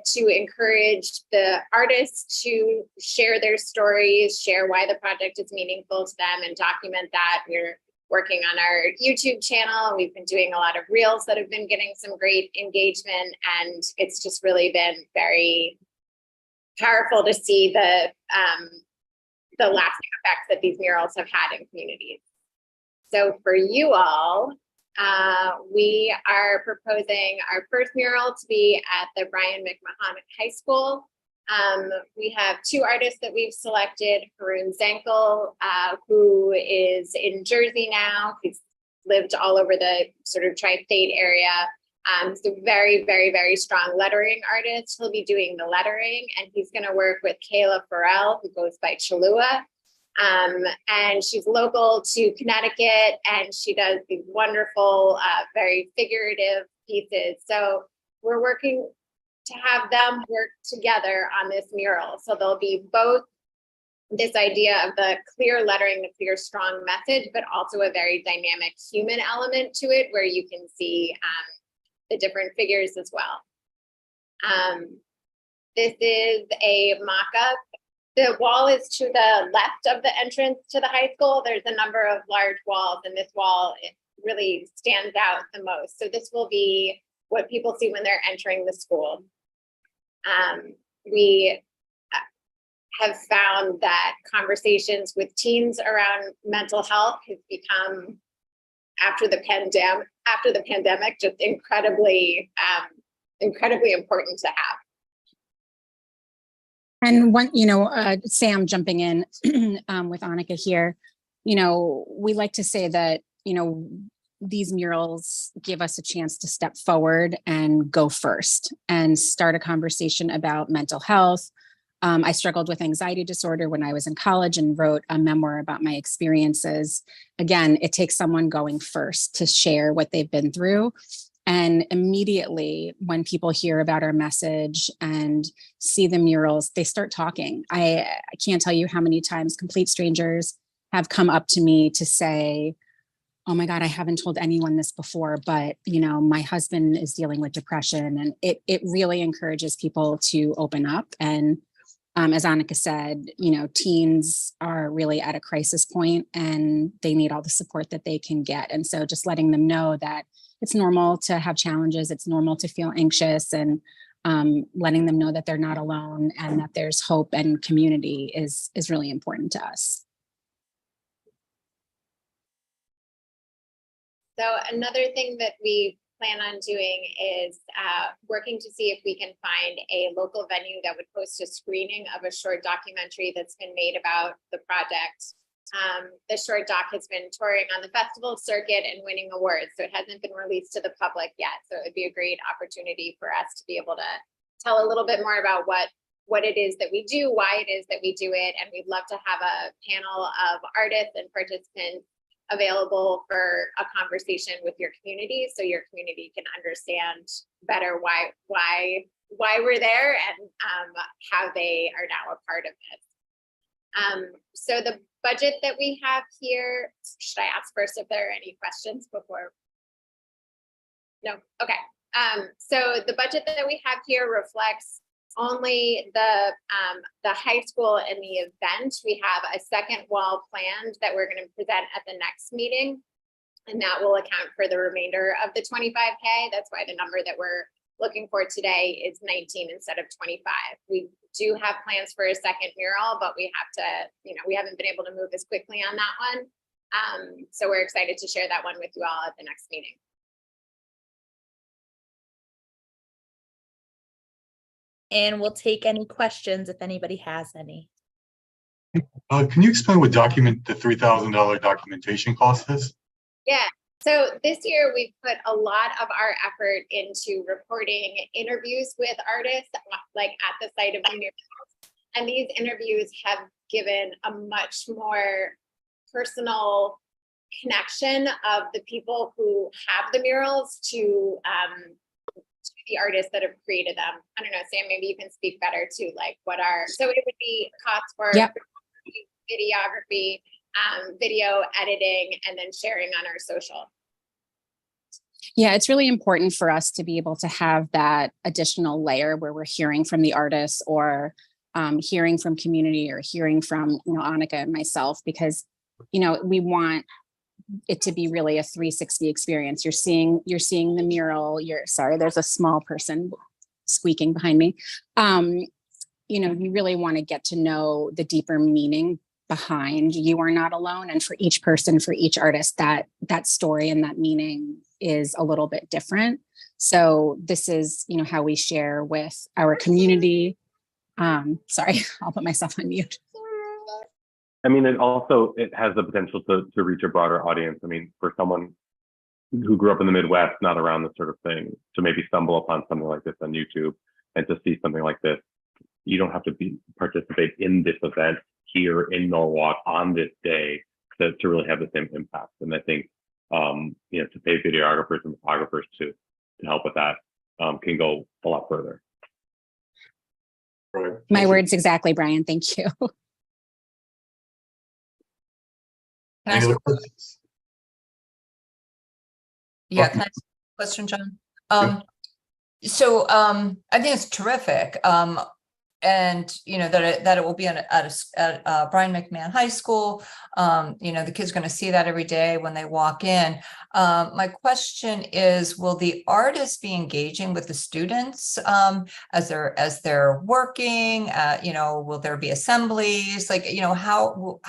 to encourage the artists to share their stories, share why the project is meaningful to them, and document that. We're working on our YouTube channel. We've been doing a lot of reels that have been getting some great engagement, and it's just really been very powerful to see the lasting effects that these murals have had in communities. So for you all, we are proposing our first mural to be at the Brian McMahon High School. We have 2 artists that we've selected: Haroon Zankel, who is in Jersey now. He's lived all over the sort of tri-state area. He's a very, very, very strong lettering artist. He'll be doing the lettering, and he's going to work with Kayla Farrell, who goes by Chalua. And she's local to Connecticut, and she does these wonderful, very figurative pieces. So we're working to have them work together on this mural. So there'll be both this idea of the clear lettering, the clear, strong message, but also a very dynamic human element to it, where you can see the different figures as well. This is a mock-up. The wall is to the left of the entrance to the high school. There's a number of large walls, and this wall, it really stands out the most. So this will be what people see when they're entering the school. We have found that conversations with teens around mental health has become, after the pandemic, just incredibly important to have. And one, Sam jumping in with Annika here, we like to say that, these murals give us a chance to step forward and go first and start a conversation about mental health. I struggled with anxiety disorder when I was in college and wrote a memoir about my experiences. Again, it takes someone going first to share what they've been through. And immediately when people hear about our message and see the murals, they start talking. I can't tell you how many times complete strangers have come up to me to say, "Oh my God, I haven't told anyone this before, but my husband is dealing with depression." And it really encourages people to open up. And as Annika said, teens are really at a crisis point and they need all the support that they can get. And so just letting them know that it's normal to have challenges, it's normal to feel anxious, and letting them know that they're not alone and that there's hope and community is really important to us. So another thing that we plan on doing is working to see if we can find a local venue that would host a screening of a short documentary that's been made about the project. The short doc has been touring on the festival circuit and winning awards, so it hasn't been released to the public yet. So it would be a great opportunity for us to be able to tell a little bit more about what it is that we do, why it is that we do it. And we'd love to have a panel of artists and participants available for a conversation with your community, so your community can understand better why we're there and how they are now a part of this. So the budget that we have here, should I ask first if there are any questions before? No, okay. So the budget that we have here reflects only the high school and the event. We have a second wall planned that we're going to present at the next meeting, and that will account for the remainder of the 25K. That's why the number that we're looking for today is 19 instead of 25. We do have plans for a second mural, but we have to, we haven't been able to move as quickly on that one. So we're excited to share that one with you all at the next meeting. And we'll take any questions if anybody has any. Can you explain what the $3,000 documentation cost is? Yeah, so this year we've put a lot of our effort into reporting interviews with artists, like at the site of the murals. And these interviews have given a much more personal connection of the people who have the murals to the artists that have created them. I don't know, Sam, maybe you can speak better to like so it would be costs for videography, video editing, and then sharing on our social. Yeah, it's really important for us to be able to have that additional layer where we're hearing from the artists or hearing from community or hearing from, Annika and myself, because, we want it to be really a 360 experience. You're seeing the mural. Sorry, there's a small person squeaking behind me. You really want to get to know the deeper meaning behind You Are Not Alone. And for each person, for each artist, that story and that meaning is a little bit different. So this is, how we share with our community. Sorry, I'll put myself on mute. I mean, it has the potential to reach a broader audience. I mean, for someone who grew up in the Midwest, not around this sort of thing, to maybe stumble upon something like this on YouTube and to see something like this, you don't have to participate in this event here in Norwalk on this day to really have the same impact. And I think, to pay videographers and photographers to help with that can go a lot further. Right. My words exactly, Brian. Thank you. Can I Any ask other questions? Yeah, can I ask a question, John? So I think it's terrific. And that it will be at Brian McMahon High School. The kids are going to see that every day when they walk in. My question is, will the artists be engaging with the students as they're working? Will there be assemblies? How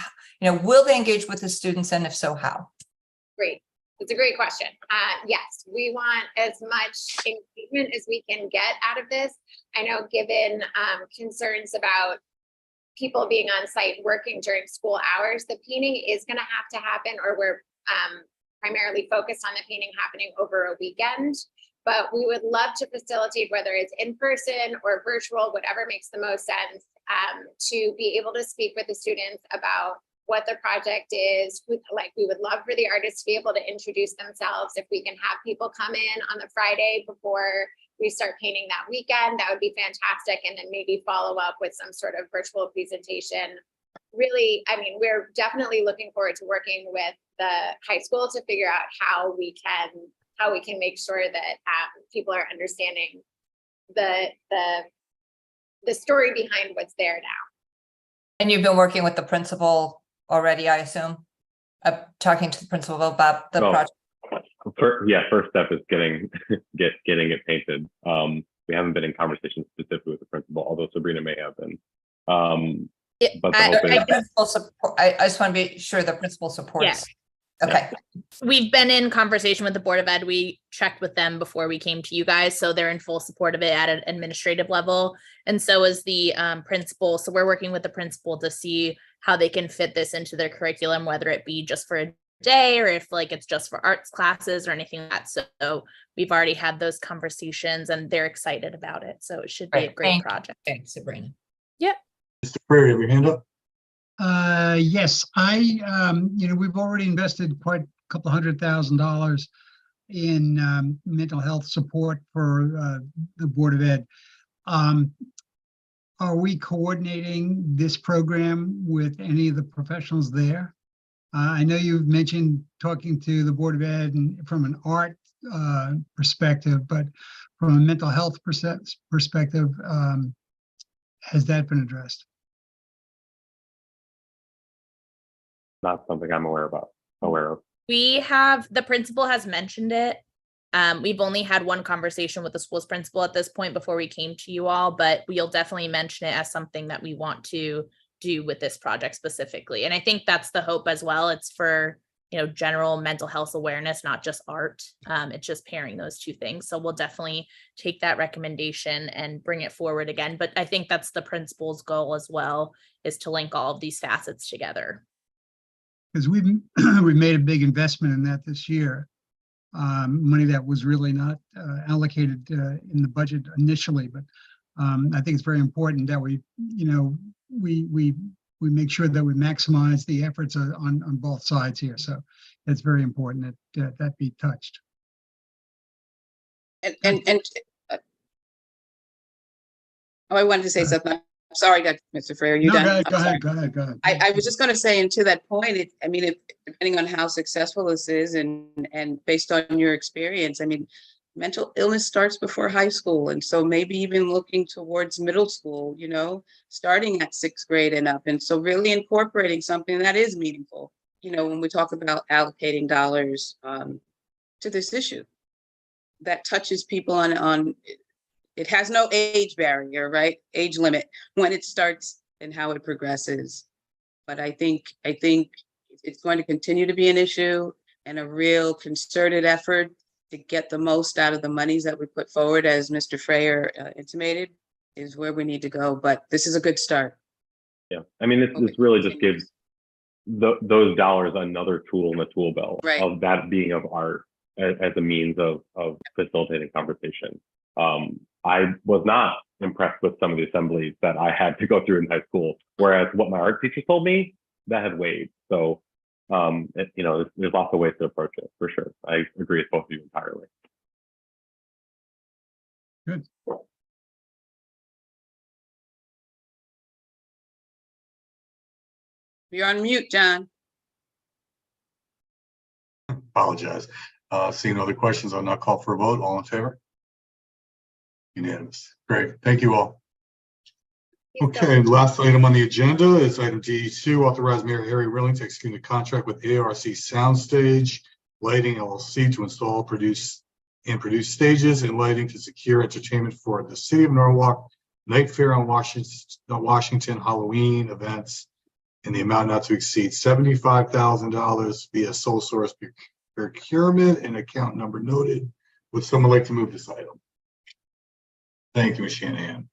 will they engage with the students, and if so, how? Great. It's a great question. Yes, we want as much engagement as we can get out of this. I know given concerns about people being on site working during school hours, the painting is going to have to happen, or we're primarily focused on the painting happening over a weekend. But we would love to facilitate, whether it's in person or virtual, whatever makes the most sense, to be able to speak with the students about what the project is. We would love for the artists to be able to introduce themselves. If we can have people come in on the Friday before we start painting that weekend, that would be fantastic. And then maybe follow up with some sort of virtual presentation. Really, I mean, we're definitely looking forward to working with the high school to figure out how we can make sure that people are understanding the story behind what's there now. And you've been working with the principal already, I assume, talking to the principal about the project. First step is getting it painted. We haven't been in conversation specifically with the principal, although Sabrina may have been. But the hope I just want to be sure the principal supports. Yeah. Okay. We've been in conversation with the Board of Ed. We checked with them before we came to you guys, so they're in full support of it at an administrative level. And so is the principal. So we're working with the principal to see how they can fit this into their curriculum, whether it be just for day or if like it's just for arts classes or anything like that. So we've already had those conversations and they're excited about it. So it should be a Great, great thank you. project. Thanks, Sabrina. Mr. Freya, have your hand up? Yes, we've already invested quite a couple $100,000 in mental health support for the Board of Ed. Are we coordinating this program with any of the professionals there? I know you've mentioned talking to the Board of Ed and from an art perspective, but from a mental health perspective, has that been addressed? Not something I'm aware of. The principal has mentioned it. We've only had one conversation with the school's principal at this point before we came to you all, but we'll definitely mention it as something that we want to do with this project specifically. And I think that's the hope as well. It's for, general mental health awareness, not just art. It's just pairing those two things. So we'll definitely take that recommendation and bring it forward again. But I think that's the principal's goal as well, is to link all of these facets together. Because we've made a big investment in that this year. Money that was really not allocated in the budget initially, but I think it's very important that we make sure that we maximize the efforts on both sides here. So it's very important that that be touched. I wanted to say something. Sorry, Mr. Freya, are you No, done? go ahead. I was just going to say, and to that point, depending on how successful this is and based on your experience, mental illness starts before high school. And so maybe even looking towards middle school, starting at 6th grade and up. And so really incorporating something that is meaningful, when we talk about allocating dollars to this issue that touches people on it has no age barrier, right? Age limit when it starts and how it progresses. But I think it's going to continue to be an issue, and a real concerted effort to get the most out of the monies that we put forward, as Mr. Freya intimated, is where we need to go. But this is a good start. Yeah, this really just gives those dollars another tool in the tool belt, right, of that being of art as a means of facilitating conversation. I was not impressed with some of the assemblies that I had to go through in high school, whereas what my art teacher told me, that had waived. So, there's lots of ways to approach it, for sure. I agree with both of you entirely. Good. You're on mute, John. Apologize. Seeing other questions, I'll now call for a vote. All in favor? Unanimous. Great. Thank you all. Okay, last item on the agenda is item D2, authorize Mayor Harry Rilling to execute a contract with ARC Soundstage Lighting LLC to install, produce stages and lighting to secure entertainment for the City of Norwalk Night Fair on Washington Halloween events in the amount not to exceed $75,000 via sole source procurement and account number noted. Would someone like to move this item? Thank you, Ms. Shanahan.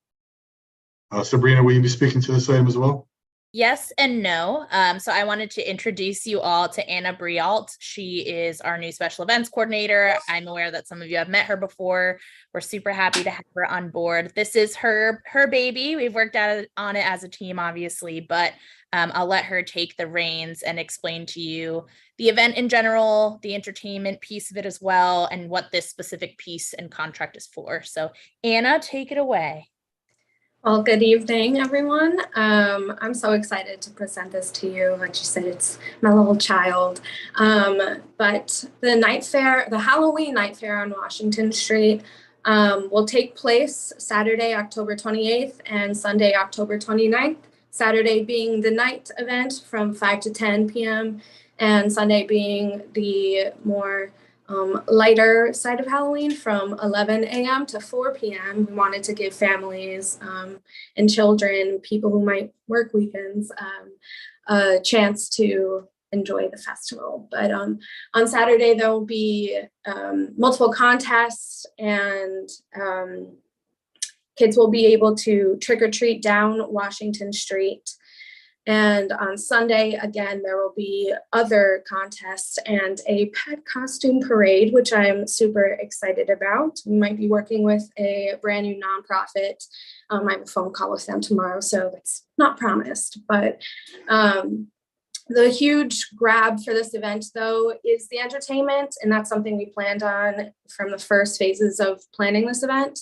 Sabrina, will you be speaking to this item as well? Yes and no. So I wanted to introduce you all to Anna Brialt. She is our new special events coordinator. I'm aware that some of you have met her before. We're super happy to have her on board. This is her baby. We've worked on it as a team, obviously, but I'll let her take the reins and explain to you the event in general, the entertainment piece of it as well, and what this specific piece and contract is for. So Anna, take it away. Well, good evening, everyone. I'm so excited to present this to you. Like you said, it's my little child. But the Halloween Night Fair on Washington Street will take place Saturday, October 28th and Sunday, October 29th. Saturday being the night event from 5 to 10 p.m. and Sunday being the more lighter side of Halloween from 11 a.m. to 4 p.m. We wanted to give families and children, people who might work weekends, a chance to enjoy the festival. But on Saturday, there will be multiple contests, and kids will be able to trick or treat down Washington Street. And on Sunday, again, there will be other contests and a pet costume parade, which I'm super excited about. We might be working with a brand new nonprofit. I have a phone call with them tomorrow, so that's not promised. But the huge grab for this event, though, is the entertainment, and that's something we planned on from the first phases of planning this event.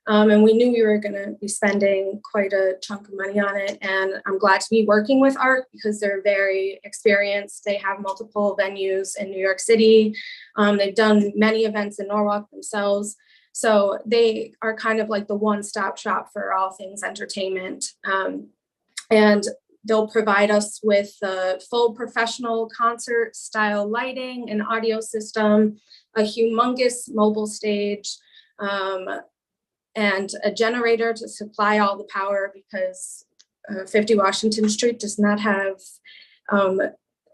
And we knew we were going to be spending quite a chunk of money on it. And I'm glad to be working with ARC because they're very experienced. They have multiple venues in New York City. They've done many events in Norwalk themselves. So they are kind of like the one-stop shop for all things entertainment. And they'll provide us with the full professional concert style lighting and audio system, a humongous mobile stage, and a generator to supply all the power because 50 Washington Street does not have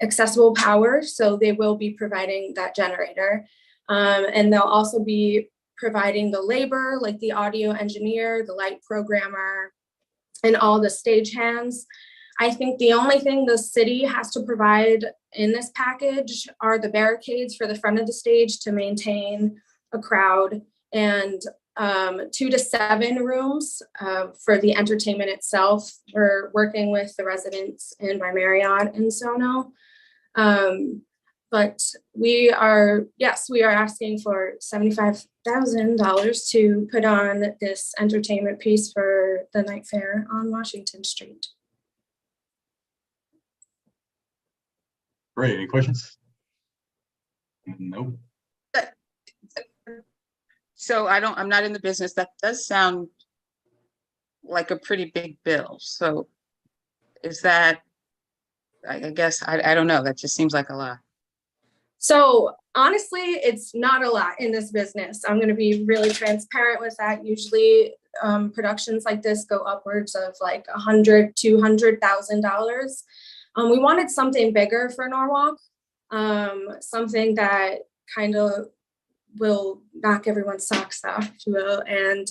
accessible power. So they will be providing that generator. And they'll also be providing the labor, like the audio engineer, the light programmer, and all the stagehands. I think the only thing the city has to provide in this package are the barricades for the front of the stage to maintain a crowd, and 2 to 7 rooms for the entertainment itself. We're working with the residents in by Marriott and Sono. But we are asking for $75,000 to put on this entertainment piece for the night fair on Washington Street. Great. Any questions? Nope. So I'm not in the business. That does sound like a pretty big bill. So is that, I guess, I don't know. That just seems like a lot. So honestly, it's not a lot in this business. I'm going to be really transparent with that. Usually productions like this go upwards of like $100,000, $200,000. We wanted something bigger for Norwalk, something that kind of will knock everyone's socks off, if you will, and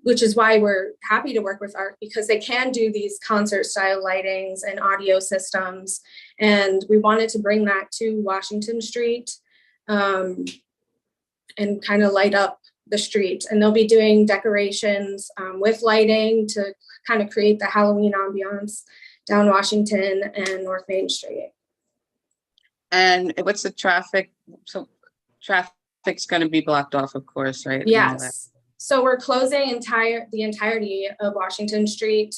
which is why we're happy to work with ARC, because they can do these concert style lightings and audio systems, and we wanted to bring that to Washington Street and kind of light up the street. And they'll be doing decorations with lighting to kind of create the Halloween ambiance down Washington and North Main Street. And what's the traffic? So traffic's going to be blocked off, of course, right? Yes. So we're closing the entirety of Washington Street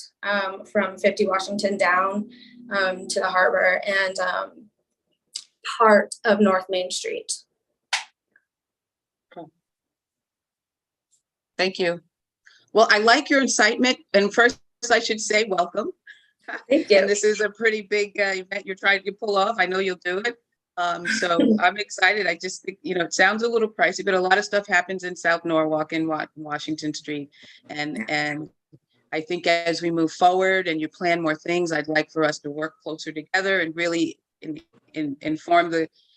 from 50 Washington down to the harbor, and part of North Main Street. Okay. Thank you. Well, I like your incitement. And first, I should say welcome. Thank you. And this is a pretty big event you're trying to pull off. I know you'll do it. So I'm excited. I just think, it sounds a little pricey, but a lot of stuff happens in South Norwalk and Washington Street. And I think as we move forward and you plan more things, I'd like for us to work closer together and really inform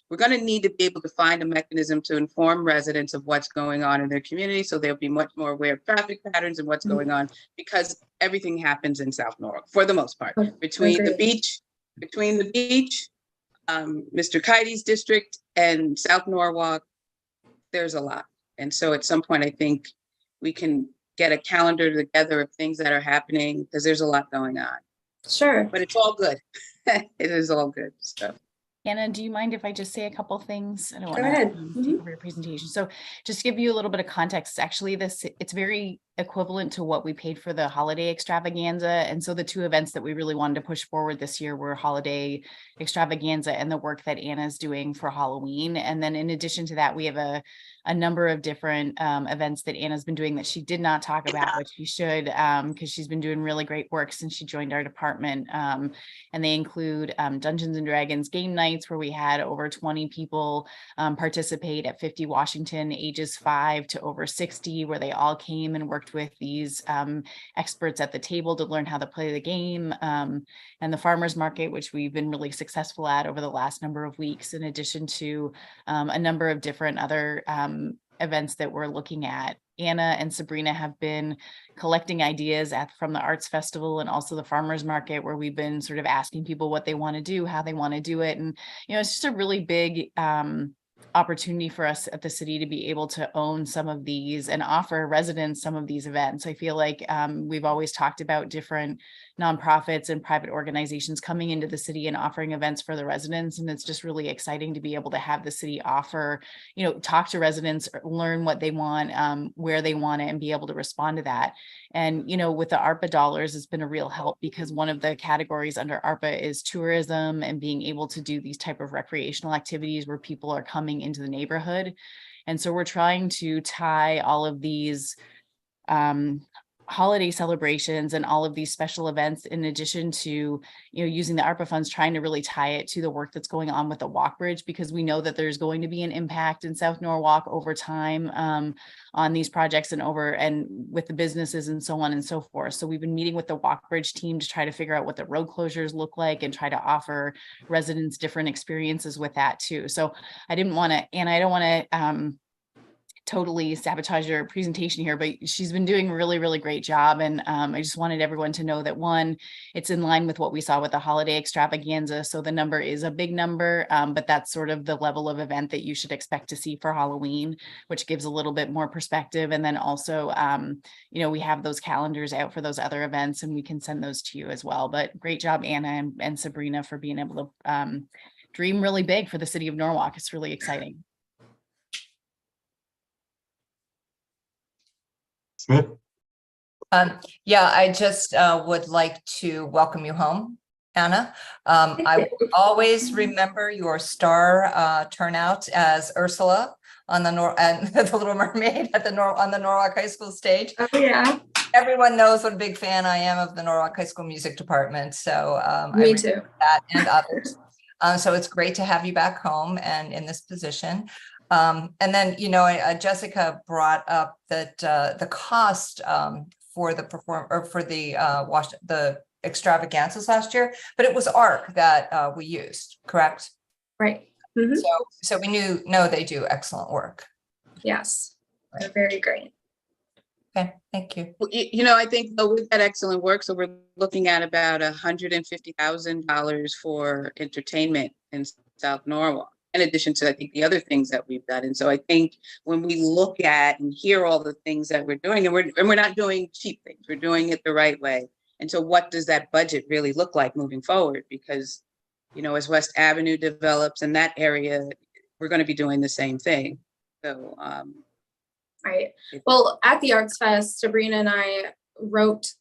we're going to need to be able to find a mechanism to inform residents of what's going on in their community. So they'll be much more aware of traffic patterns and what's going on, because everything happens in South Norwalk for the most part, between the beach, Mr. Kitey's district and South Norwalk, there's a lot. And so at some point, I think we can get a calendar together of things that are happening, because there's a lot going on. Sure. But it's all good. It is all good. So. Anna, do you mind if I just say a couple things? I don't want Go ahead. to take over your presentation. So just to give you a little bit of context, actually it's very equivalent to what we paid for the holiday extravaganza. And so the two events that we really wanted to push forward this year were holiday extravaganza and the work that Anna's doing for Halloween. And then in addition to that, we have a number of different events that Anna's been doing that she did not talk about, but she should, because she's been doing really great work since she joined our department. And they include Dungeons and Dragons game nights, where we had over 20 people participate at 50 Washington, ages 5 to over 60, where they all came and worked with these experts at the table to learn how to play the game, and the farmers market, which we've been really successful at over the last number of weeks, in addition to a number of different other events that we're looking at Anna and Sabrina have been collecting ideas from the Arts Festival and also the Farmers Market, where we've been sort of asking people what they want to do, how they want to do it. And, it's just a really big opportunity for us at the city to be able to own some of these and offer residents some of these events. I feel like we've always talked about different nonprofits and private organizations coming into the city and offering events for the residents. And it's just really exciting to be able to have the city offer, talk to residents, learn what they want, where they want it, and be able to respond to that. And, with the ARPA dollars, it's been a real help, because one of the categories under ARPA is tourism and being able to do these type of recreational activities where people are coming into the neighborhood. And so we're trying to tie all of these holiday celebrations and all of these special events, in addition to, using the ARPA funds, trying to really tie it to the work that's going on with the walk bridge, because we know that there's going to be an impact in South Norwalk over time on these projects and with the businesses and so on and so forth. So we've been meeting with the walk bridge team to try to figure out what the road closures look like and try to offer residents different experiences with that too. So I don't want to totally sabotage your presentation here, but she's been doing a really, really great job. And I just wanted everyone to know that, one, it's in line with what we saw with the holiday extravaganza. So the number is a big number, but that's sort of the level of event that you should expect to see for Halloween, which gives a little bit more perspective. And then also, we have those calendars out for those other events, and we can send those to you as well. But great job, Anna and Sabrina, for being able to dream really big for the city of Norwalk. It's really exciting. Smith? Yeah, I just would like to welcome you home, Anna. I will always remember your star turnout as Ursula on the and the Little Mermaid at on the Norwalk High School stage. Oh yeah. Everyone knows what a big fan I am of the Norwalk High School Music Department. So Me too. That and others. So it's great to have you back home and in this position. And then, Jessica brought up that the cost for the extravaganzas last year, but it was ARC that we used, correct? Right. So we know they do excellent work. Yes, they're very great. Okay, thank you. I think with that excellent work, so we're looking at about $150,000 for entertainment in South Norwalk, in addition to, I think, the other things that we've done. And so I think when we look at and hear all the things that we're doing, and we're not doing cheap things, we're doing it the right way. And so what does that budget really look like moving forward? Because, as West Avenue develops in that area, we're going to be doing the same thing. So, right. Well, at the Arts Fest, Sabrina and I wrote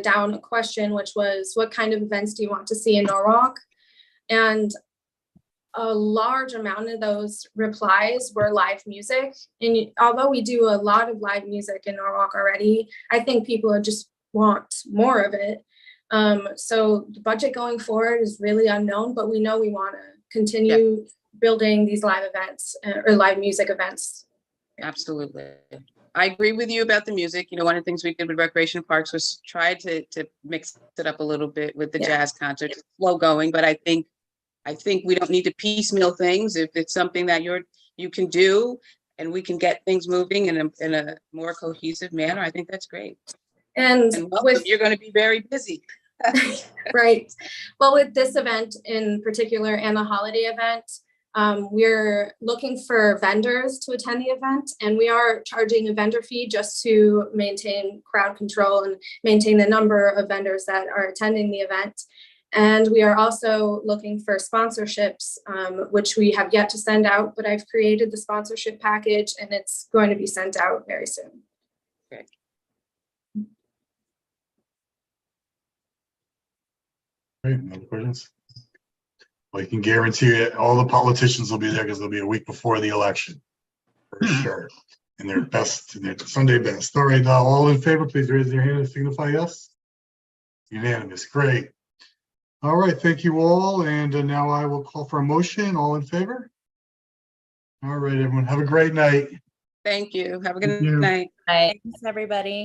down a question, which was, what kind of events do you want to see in Norwalk? And a large amount of those replies were live music. And although we do a lot of live music in Norwalk already, I think people just want more of it. So the budget going forward is really unknown, but we know we want to continue building these live events or live music events. Absolutely. I agree with you about the music. One of the things we did with Recreation Parks was try to mix it up a little bit with the jazz concert, slow going, but I think we don't need to piecemeal things. If it's something that you can do and we can get things moving in a more cohesive manner, I think that's great. And you're going to be very busy. Right. Well, with this event in particular and the holiday event, we're looking for vendors to attend the event, and we are charging a vendor fee just to maintain crowd control and maintain the number of vendors that are attending the event. And we are also looking for sponsorships, which we have yet to send out, but I've created the sponsorship package and it's going to be sent out very soon. Okay. Great, no questions? Well, you can guarantee it, all the politicians will be there because they'll be a week before the election, for sure. And their best, their Sunday best. All right, all in favor, please raise your hand and signify yes. Unanimous, great. All right, thank you all. And now I will call for a motion. All in favor? All right, everyone, have a great night. Thank you. Have a good Thank you. night. Thanks, everybody.